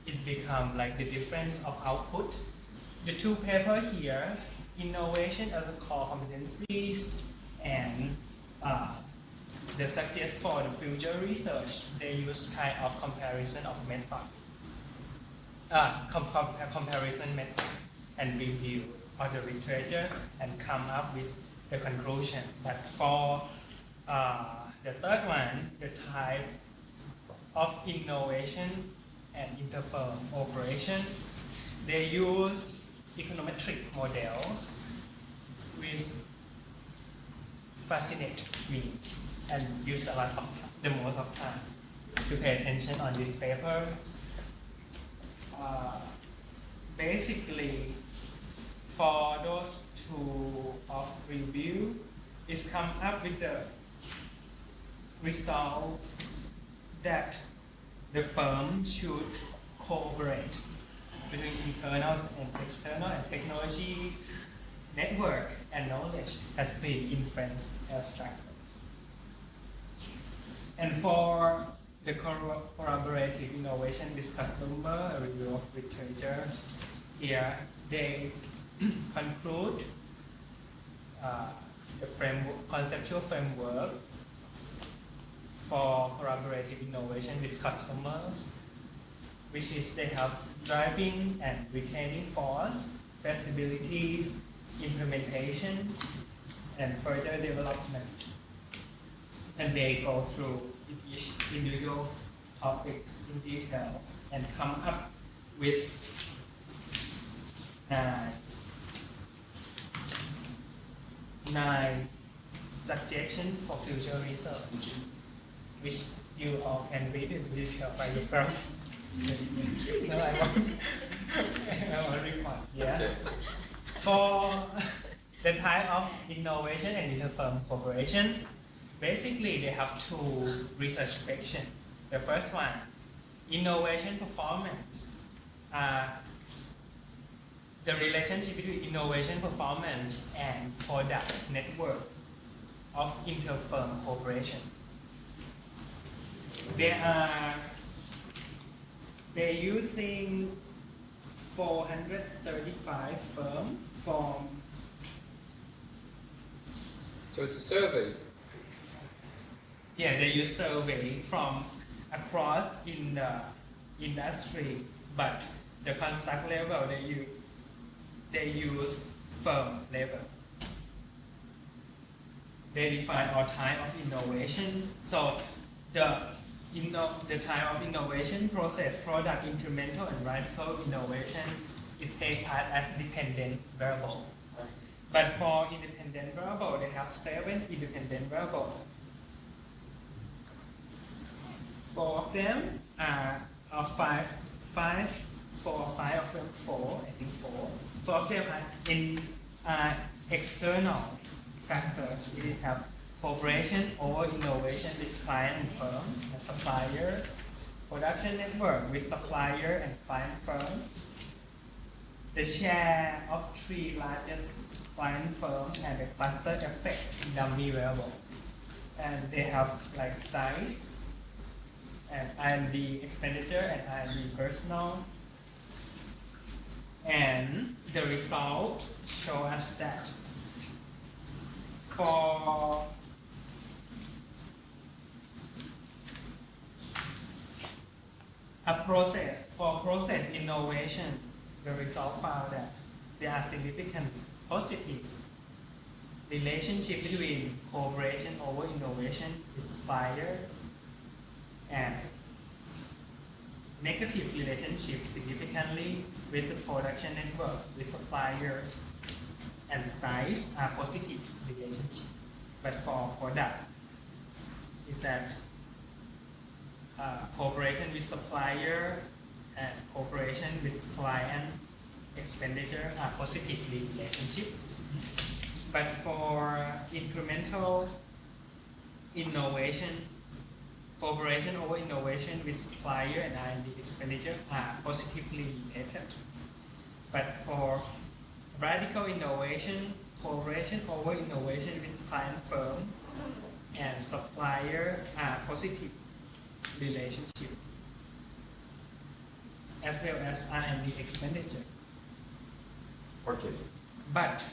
it's become like the difference of output. The two papers here, innovation as a core competencies and they suggest for the future research, they use kind of comparison of method, comparison method and review of the literature and come up with the conclusion. But for the third one, the type of innovation and interfirm operation, they use econometric models which fascinate me and use a lot of the most of time to pay attention on these papers. Basically, for those two of review, is come up with the result that the firm should cooperate between internals and external, and technology, network, and knowledge has been influenced as factors. And for the collaborative innovation with customer, review of literature, here they conclude the conceptual framework for collaborative innovation with customers, which is they have driving and retaining force, feasibilities, implementation, and further development. And they go through each individual topics in details and come up with nine suggestions for future research, which you all can read in detail by yourself. No, I won't report. Yeah. Okay. For the type of innovation and interfirm cooperation, basically they have two research sections. The first one, innovation performance. The relationship between innovation performance and product network of interfirm cooperation. They're using 435 firms from. So it's a survey. Yeah, they use survey from across in the industry, but the construct level they use firm level. They define all type of innovation. So the type of innovation, process, product, incremental, and radical innovation is take part as dependent variable. But for independent variable, they have 7 independent variables. 4 of them are 5 of them 4, I think 4. 4 of them are external factors. We have cooperation or innovation with client and firm and supplier, production network with supplier and client firm, the share of 3 largest client firms and the cluster effect in dummy variable. And they have like size and R&D expenditure and R&D personnel. And the result show us that for process innovation, the result found that there are significant positive relationship between cooperation over innovation with supplier and negative relationship significantly with the production network with suppliers, and size are positive relationship. But for product, is that cooperation with supplier and cooperation with client expenditure are positively relationship. But for incremental innovation, cooperation over innovation with supplier and R&D expenditure are positively related. But for radical innovation, cooperation over innovation with client firm and supplier are positive relationship, as well as R&D expenditure. Okay. But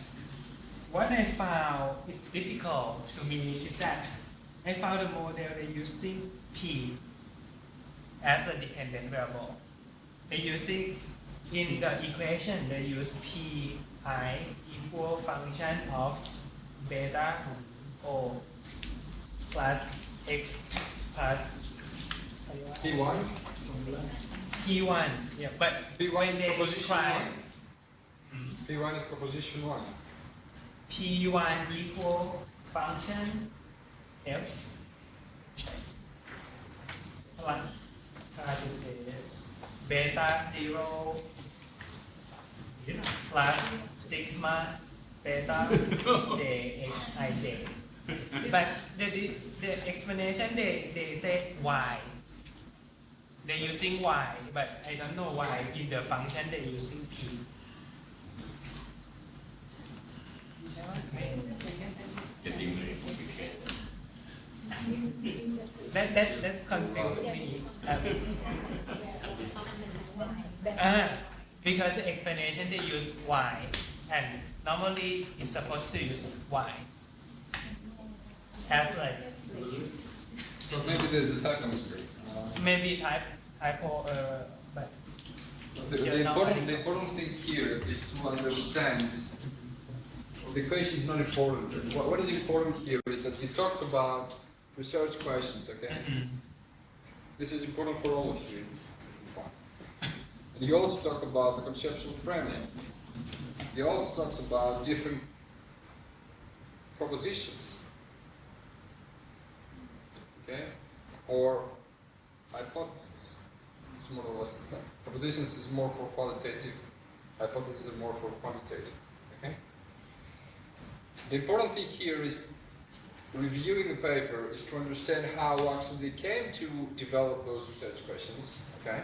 what I found is difficult to me is that I found a model they're using P as a dependent variable. They're using, in the equation, they use Pi equal function of beta O plus X plus P1? P1, yeah, but P1 when is they proposition describe 1. P1 is proposition 1. P1 equal function F what this is beta 0 plus sigma beta j xij. But the explanation they say y. They're using y, but I don't know why in the function they're using p. Getting very complicated. That's confusing me. Because the explanation they use y, and normally it's supposed to use y. As like So maybe there's a typo mistake. maybe typo, but The important thing here is to understand the question is not important. What is important here is that you talked about research questions, okay? This is important for all of you, in fact. And you also talk about the conceptual framework. You also talked about different propositions, okay? Or hypotheses. It's more or less the same. Propositions is more for qualitative, hypotheses are more for quantitative, okay? The important thing here is reviewing a paper is to understand how actually they came to develop those research questions, okay?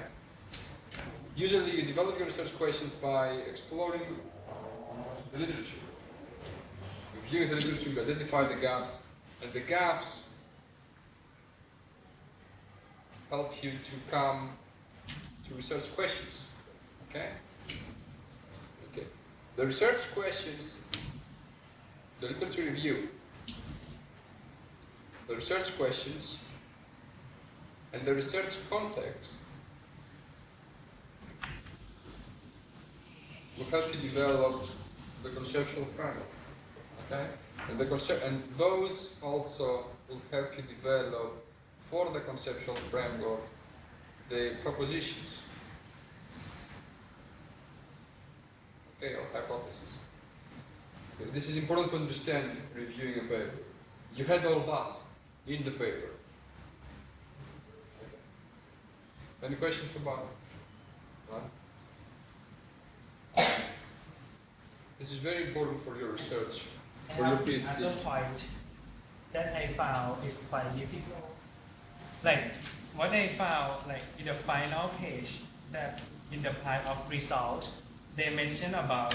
Usually you develop your research questions by exploring the literature. Reviewing the literature, you identify the gaps, and the gaps help you to come to research questions, okay? Okay. The research questions, the literature review, the research questions, and the research context will help you develop the conceptual framework, okay? And those also will help you develop for the conceptual framework the propositions, okay, or hypotheses. Okay, this is important to understand reviewing a paper. You had all that in the paper. Any questions about it? This is very important for your research, for your PhD. Another point that I found is quite difficult. Like what I found, like in the final page, that in the part of result, they mention about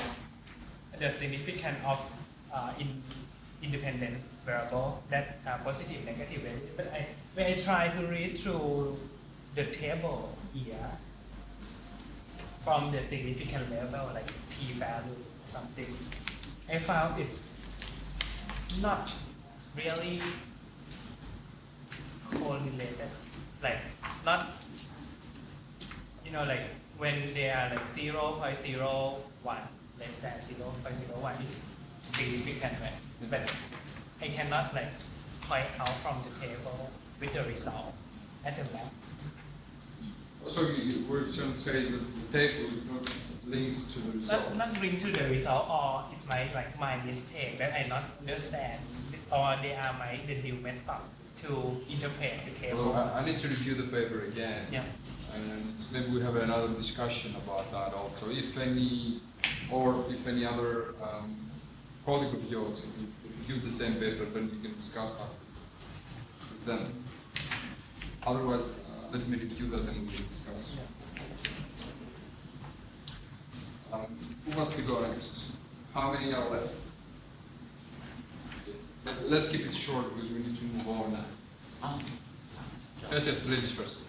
the significance of independent variable that are positive, negative, but when I try to read through the table here from the significant level, like p-value or something, I found it's not really correlated, like not, like when they are like 0.01 less than 0.01 is significant, right? But I cannot like point out from the table with the result at the back. So what you're trying to say is that the table is not linked to the result. Not linked to the result, or it's my mistake that I not understand, or they are the new method to interpret the table. Well, I need to review the paper again. Yeah. And maybe we have another discussion about that also. If any other colleague of yours reviewed the same paper, then you can discuss that with them. Otherwise, let me review that and we'll discuss. Who wants to go next? How many are left? Let's keep it short because we need to move on now. Yes, ladies first.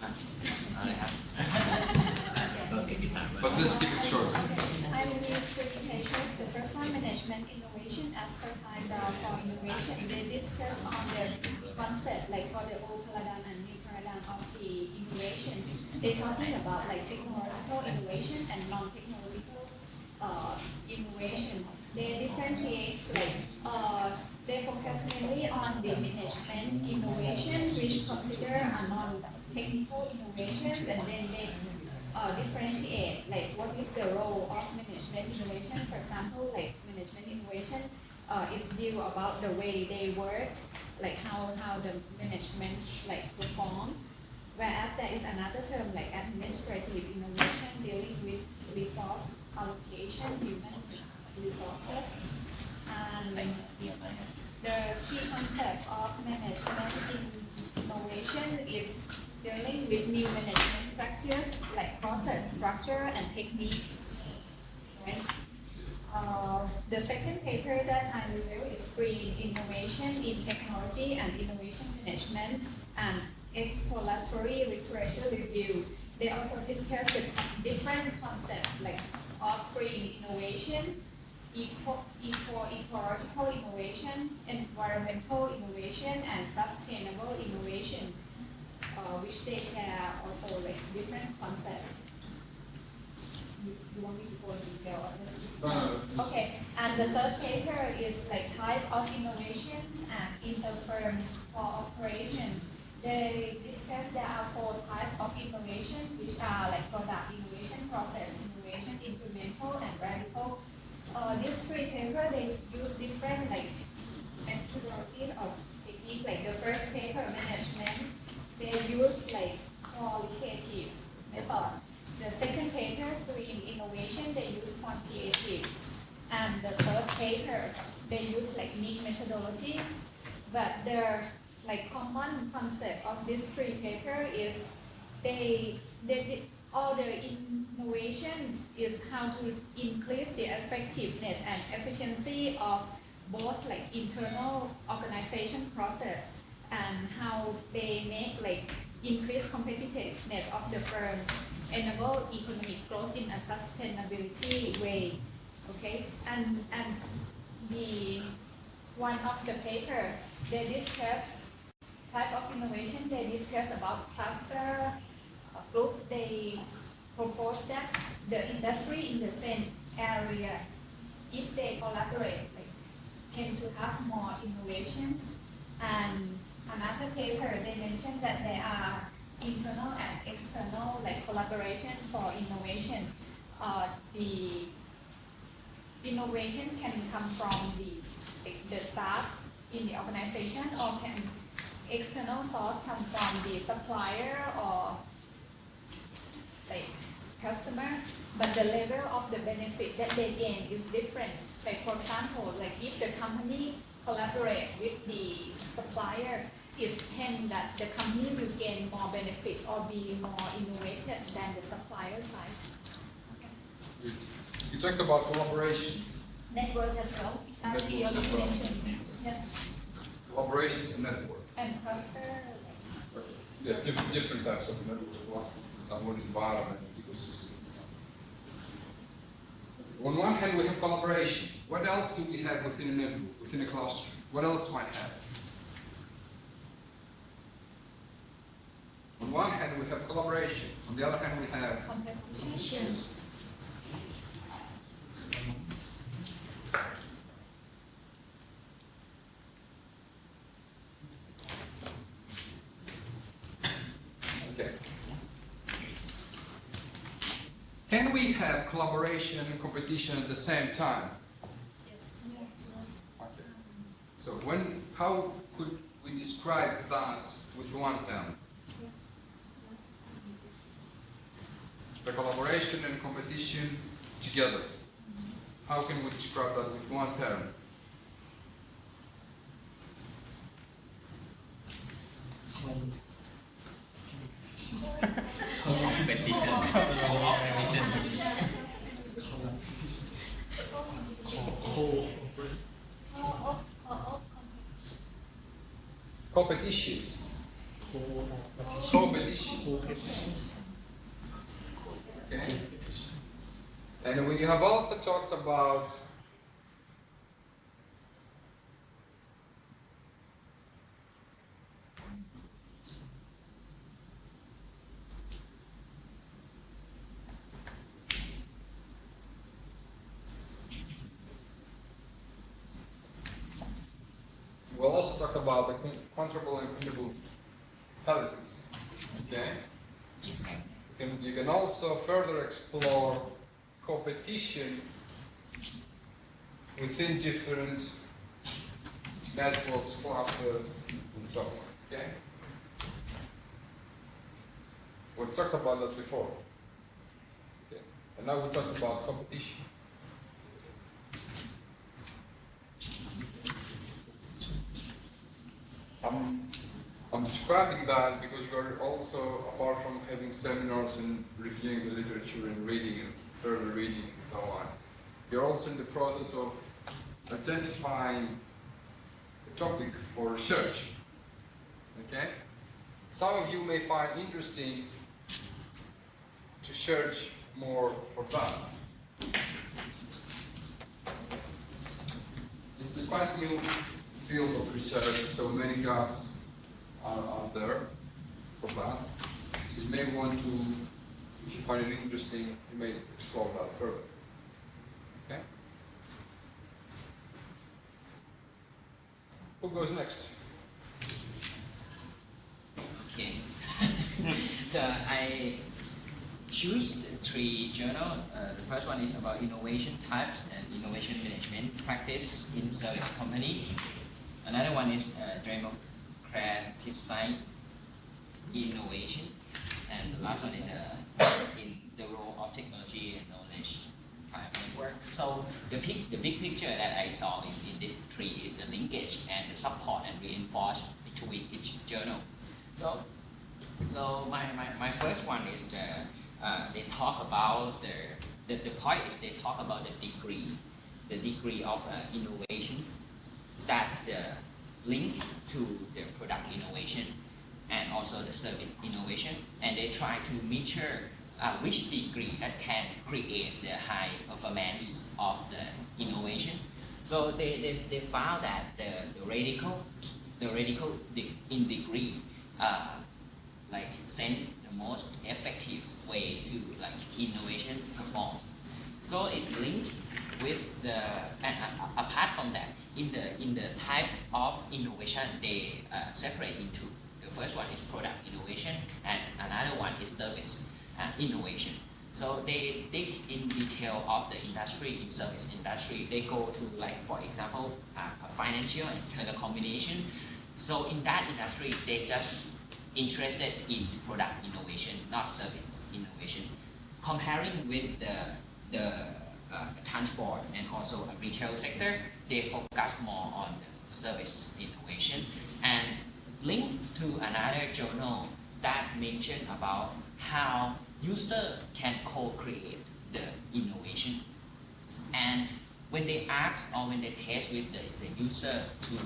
But let's keep it short. I will give three pages. The first one, management innovation as per time for innovation. They discuss on the concept, like for the old paradigm and new paradigm of the innovation, they're talking about like technological innovation and non-technological innovation. They differentiate they focus mainly on the management innovation, which consider a non-technical innovations, and then they differentiate like what is the role of management innovation. For example, like management innovation is due about the way they work, like how the management like perform. Whereas there is another term like administrative innovation dealing with resource allocation, human resources, and the key concept of management innovation is dealing with new management practice like process, structure, and technique. Right? The second paper that I review is Green Innovation in Technology and Innovation Management and Exploratory Literature Review. They also discuss the different concepts like of green innovation, ecological innovation, environmental innovation, and sustainable innovation, which they share also like different concepts. You want me to go into detail or just? Okay, and the third paper is like type of innovations and interfirm cooperation. They discuss there are 4 types of innovation, which are like product innovation, process innovation, incremental, and radical. These 3 papers, they use different like methodologies or technique. Like the first paper, management, they use like qualitative method. The second paper, green innovation, they use quantitative. And the third paper, they use like neat methodologies. But the like common concept of these 3 papers is all the innovation is how to increase the effectiveness and efficiency of both like internal organization process and how they make like increase competitiveness of the firm, enable economic growth in a sustainability way. Okay, and the one of the paper they discuss type of innovation. They discuss about cluster group. They propose that the industry in the same area, if they collaborate, like, tend to have more innovations. And another paper, they mentioned that there are internal and external like collaboration for innovation. The innovation can come from the staff in the organization, or can external source come from the supplier or like customer, but the level of the benefit that they gain is different. Like for example, like if the company collaborate with the supplier, it tends that the company will gain more benefit or be more innovative than the supplier side. Okay. You talked about collaboration. Network as well. As we already mentioned. Yeah. Collaborations and network. And cluster. Yes, different types of networks, clusters, some more environment, ecosystems. On one hand, we have collaboration. What else do we have within a network, within a cluster? What else might have? On one hand, we have collaboration. On the other hand, we have competition. Okay. Can we have collaboration and competition at the same time? Yes. Okay. So how could we describe that with one term? The collaboration and competition together. How can we describe that with one term? Competition. Okay. And we have also talked about We'll also talk about the quantable and printable fallacies. Okay? You can also further explore competition within different networks, classes, and so on. Okay? We've talked about that before. Okay. And now we talk about competition. I'm describing that because you're also, apart from having seminars and reviewing the literature and reading and further reading and so on, you're also in the process of identifying a topic for research. Okay? Some of you may find interesting to search more for that. This is a quite new field of research, so many gaps are out there for that. You may want to, if you find it interesting, you may explore that further. Okay? Who goes next? Okay. So I choose three journals. The first one is about innovation types and innovation management practice in service company. Another one is democratizing innovation, and the last one is in the role of technology and knowledge type network. So the big picture that I saw in these three is the linkage and the support and reinforce between each journal. So my first one is they talk about the point is they talk about the degree of innovation that link to the product innovation and also the service innovation, and they try to measure which degree that can create the high performance of the innovation. So they found that the radical in degree like send the most effective way to like innovation perform. So it linked with the and apart from that, in the type of innovation they separate into. The first one is product innovation and another one is service innovation. So they dig in detail of the industry. In service industry, they go to like, for example, financial and telecommunication. So in that industry, they just interested in product innovation, not service innovation. Comparing with the transport and also a retail sector, they focus more on the service innovation, and linked to another journal that mentioned about how user can co-create the innovation. And when they ask or when they test with the user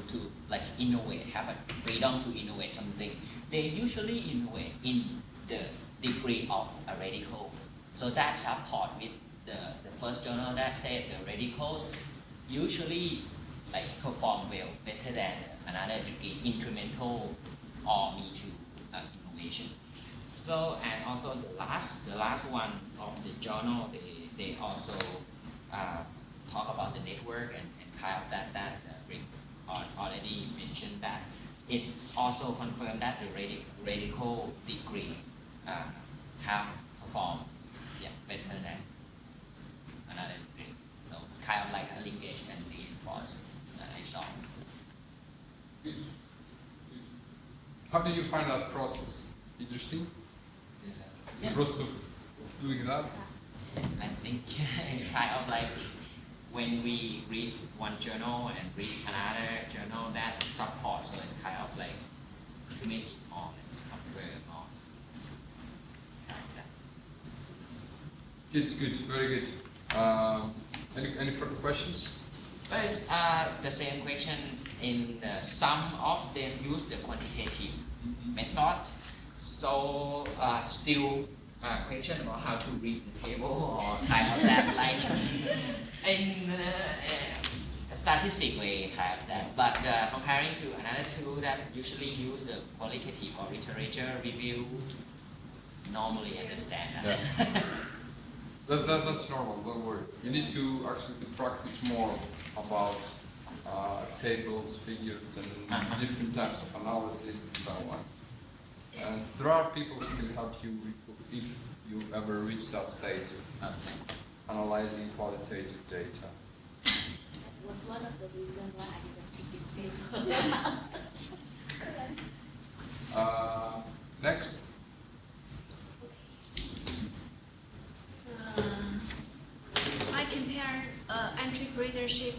to like innovate, have a freedom to innovate something, they usually innovate in the degree of a radical. So that support with the first journal that said the radicals usually like perform well, better than another degree, incremental or Me Too innovation. So, and also the last one of the journal, they also talk about the network and kind of that Rick already mentioned that it's also confirmed that the radical degree have performed better than another degree. So it's kind of like a linkage and reinforce that I saw. Good. How do you find that process? Interesting? The process of doing that? I think it's kind of like when we read one journal and read another journal that supports, so it's kind of like to make it on and confirm on. Good, very good. Any further questions? There is the same question. In some of them use the quantitative method. So still question about how to read the table or kind of that, like in a statistic way, kind of that. But comparing to another two that usually use the qualitative or literature review, normally understand that. Yeah. That's normal, don't worry. You need to actually practice more about tables, figures, and different types of analysis and so on. And there are people who can help you if you ever reach that state of analyzing qualitative data. Was one of the reasons why I didn't pick this paper. Next. I compared entrepreneurship,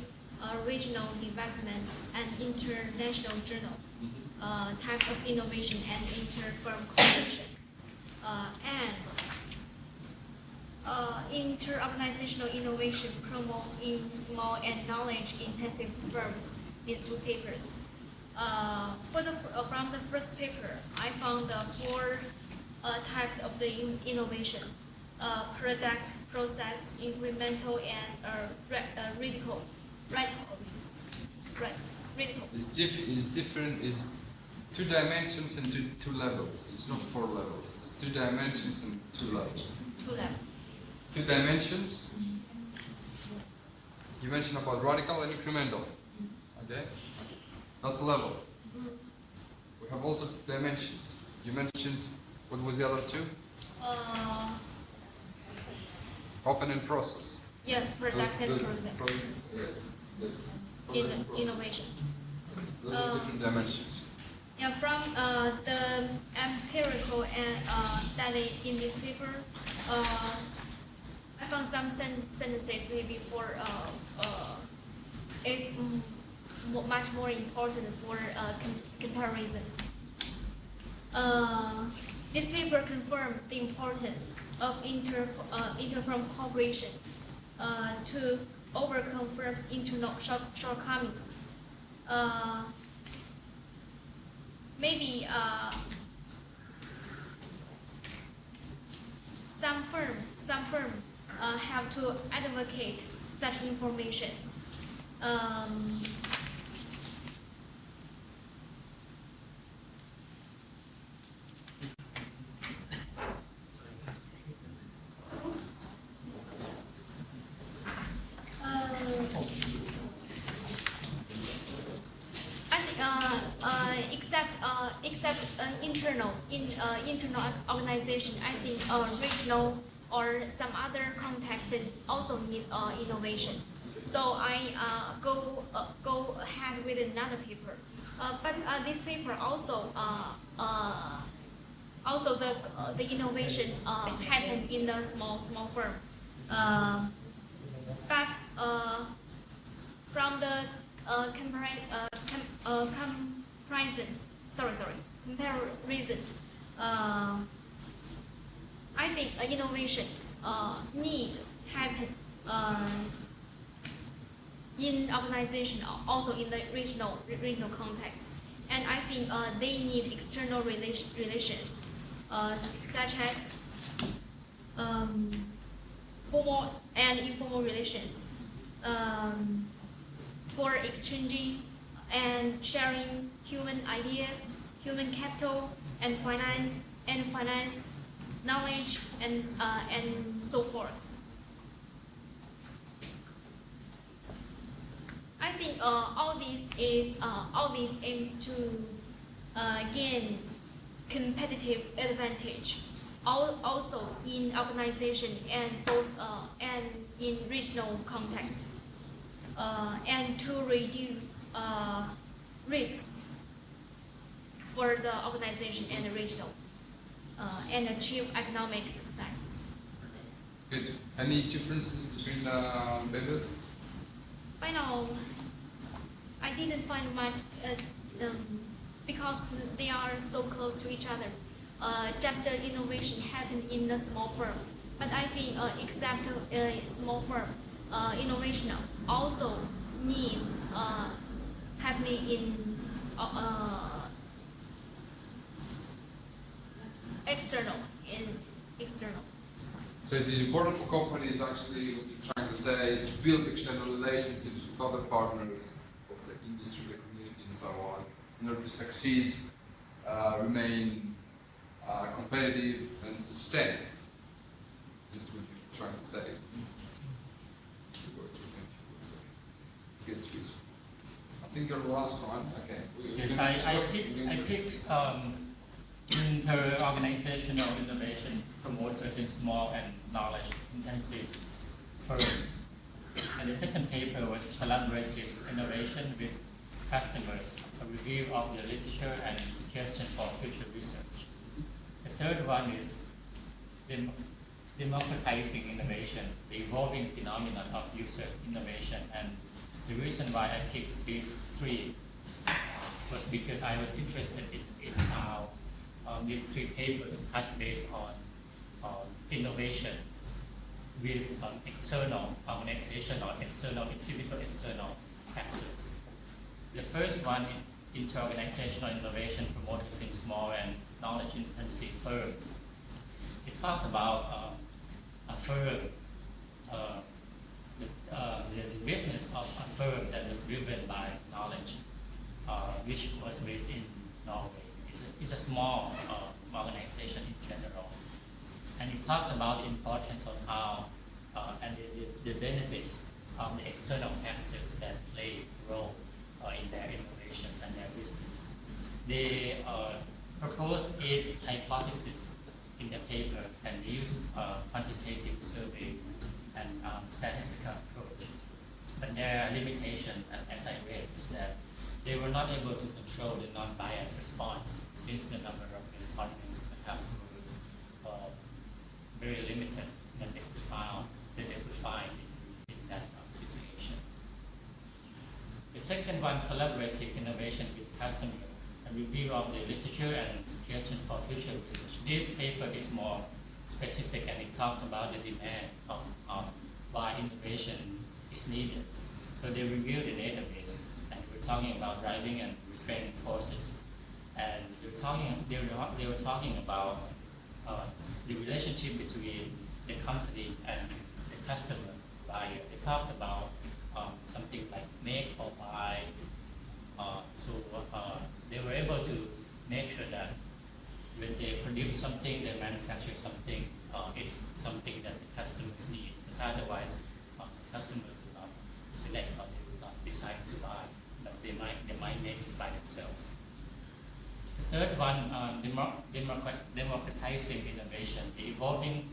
regional development, and international journal, types of innovation and inter-firm cooperation. Inter-organizational innovation promotes in small and knowledge-intensive firms. These two papers. From the first paper, I found the four types of the innovation: product, process, incremental, and radical. It's different. It's two dimensions and two levels. It's not four levels. It's two dimensions and two levels. Two levels. Two dimensions. You mentioned about radical and incremental. Okay, that's a level. We have also dimensions. You mentioned, what was the other two? Open and process. Yeah, product and process. Yes. Innovation. Those are different dimensions. Yeah, from the empirical and study in this paper, I found some sentences maybe for is much more important for comparison. This paper confirmed the importance of inter-firm cooperation to overcome firms' internal shortcomings. Maybe some firm have to advocate such informations. Except internal organization, I think regional or some other context also need innovation. So I go ahead with another paper. But this paper also the innovation happened in the small firm. But from the comparison, I think innovation need happen in organization, also in the regional context, and I think they need external relations, such as formal and informal relations, for exchanging and sharing human ideas, human capital, and finance, knowledge, and so forth. I think all these aims to gain competitive advantage, also in organization and both and in regional context, and to reduce risks for the organization and the regional, and achieve economic success. Good. Any differences between papers? By now, I didn't find much because they are so close to each other. Just the innovation happened in a small firm, but I think except a small firm, innovation also needs happening in external side. So it is important for companies, actually, what you're trying to say is to build external relationships with other partners of the industry, the community, and so on, in order to succeed, remain competitive, and sustain. This is what you're trying to say. Good. think you're the last one. Okay. Yes, I picked inter-organizational innovation promoters in small and knowledge-intensive firms. And the second paper was collaborative innovation with customers, a review of the literature and suggestions for future research. The third one is democratizing innovation, the evolving phenomenon of user innovation. And the reason why I picked these three was because I was interested in how these three papers touch base on innovation with external organization or typical external factors. The first one, inter-organizational innovation promoters in small and knowledge-intensive firms. It talked about a firm, the business of a firm that was driven by knowledge, which was based in Norway. It's a small organization in general. And it talked about the importance of how and the benefits of the external factors that play a role in their innovation and their business. They proposed 8 hypotheses in the paper and used quantitative survey and statistical approach. But their limitation, as I read, is that they were not able to control the non-biased response since the number of respondents perhaps were very limited that they could find in that situation. The second one, collaborative innovation with customer, a review of the literature and suggestion for future research. This paper is more specific and it talked about the demand of why innovation is needed. So they reviewed the database and they were talking about driving and restraining forces. And they were talking about the relationship between the company and the customer buyer. They talked about something like make or buy. So they were able to make sure that when they produce something, they manufacture something, it's something that the customers need. Because otherwise, the customer will not select or they will not decide to buy. But they might make it by themselves. The third one, democratizing innovation, the evolving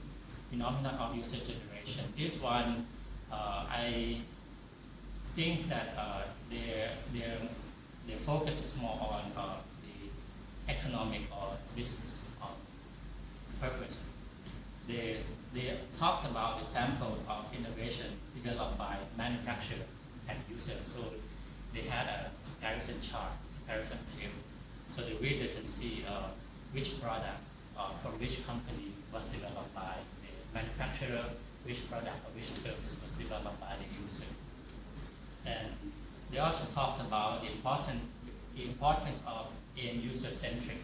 phenomenon of user generation. This one, I think that their focus is more on the economic or business purpose. They talked about the samples of innovation developed by manufacturer and user. So they had a comparison chart, comparison table. So the reader can see which product from which company was developed by the manufacturer, which product or which service was developed by the user. And they also talked about the importance of end-user-centric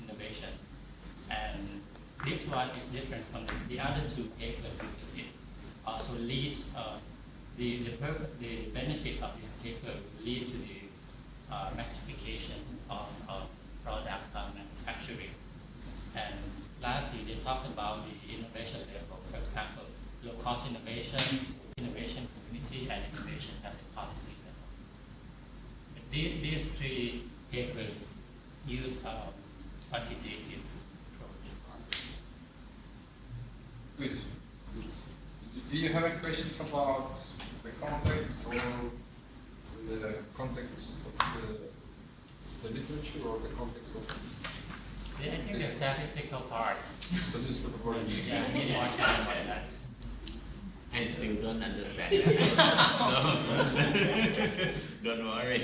innovation. And this one is different from the other two papers because it also leads, the benefit of this paper will lead to the massification of product manufacturing. And lastly, they talked about the innovation level, for example, low-cost innovation, innovation community, and innovation at the policy level. These three papers use a quantitative approach. Good. Do you have any questions about the context or the context of the literature or the context of? Yeah, I think the statistical part. Statistical part. Yeah, I need more time on that. I still don't understand. So, don't worry.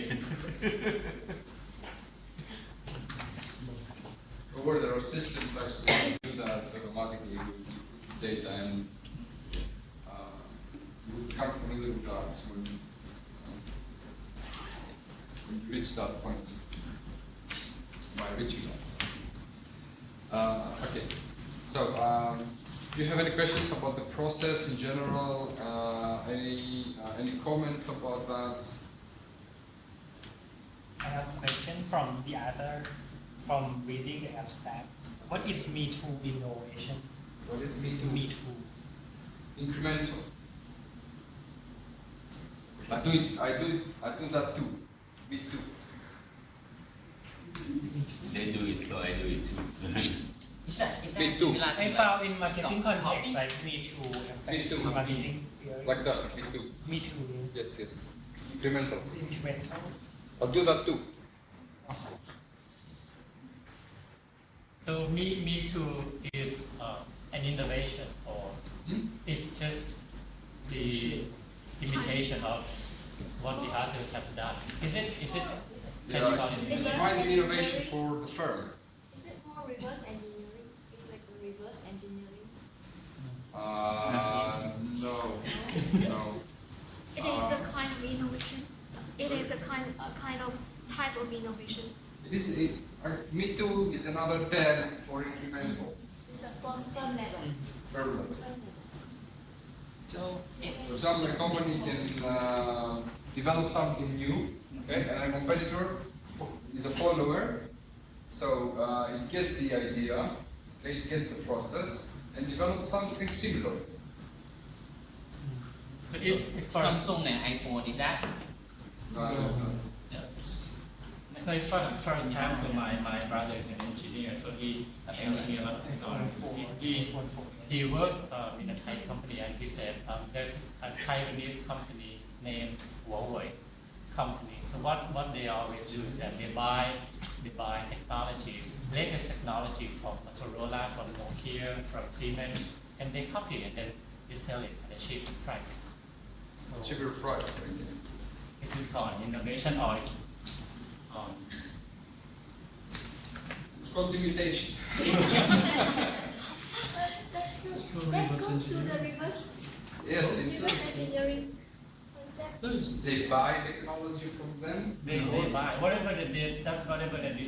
Or there are systems actually that do that automatically with data, and you would become familiar with that when you reach that point by reaching that. Okay, so do you have any questions about the process in general? Any comments about that? I have a question from the others, from reading the abstract. What is Me Too innovation? What is Me Too? Me Too. Incremental. I do that too. Me too. They do it, so I do it too. Is that Me too. similar to I found in marketing copy? context like me too affects too. marketing theory. Like that, me too. Me too. Yes, yes. Incremental. It's incremental. I'll do that too. So me too is an innovation, or it's just the imitation of what the others have done. Is it? Can you call it innovation? Find innovation for the firm. Is it more reverse engineering? It's like a reverse engineering. No. No. It is a kind of innovation. It is a kind of type of innovation. It is me too is another term for incremental. It's a firm level. Firm level. So, For example, a company can develop something new, okay, and a competitor is a follower, so it gets the idea, okay, it gets the process, and develops something similar. So if for Samsung and iPhone, is that? It's not. like for example, my brother is an engineer, so he shared me a lot of stories. He worked in a Thai company, and he said there's a Taiwanese company named Huawei company. So what they always do is that they buy technologies, latest technologies from Motorola, from Nokia, from Siemens, and they copy it and then they sell it at a cheap price. So Cheaper price, right? is it called innovation, or is It's called imitation. That goes to the reverse. Yes, Reverse engineering concept. they buy technology from them. they buy whatever that this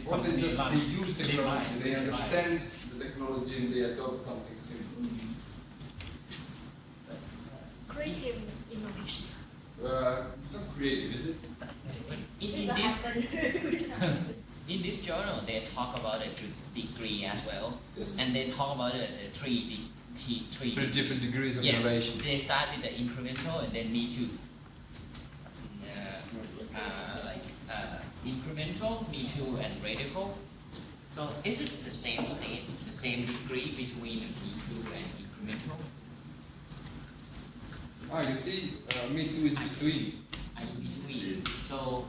Or they company just launch, they use they technology, buy, they buy. understand the technology and they adopt something similar. Creative innovation. It's not creative, is it? In this journal, they talk about a degree as well, Yes. and they talk about three Three different degrees of yeah, innovation. They start with the incremental and then me too. Incremental, me too, and radical. So is it the same state, the same degree between me too and incremental? You see, me too is between. In between. So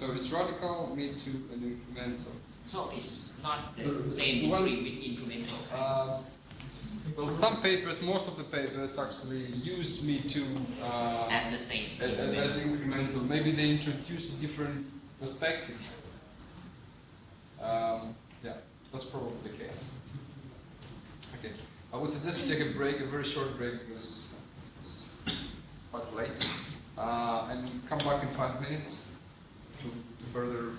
it's radical, me too, and incremental. so it's not the same degree with incremental. Well, some papers, most of the papers actually use me too As the same. as incremental. Maybe they introduce a different perspective. Yeah, that's probably the case. Okay, I would suggest you take a break, a very short break, because it's quite late, and come back in 5 minutes to further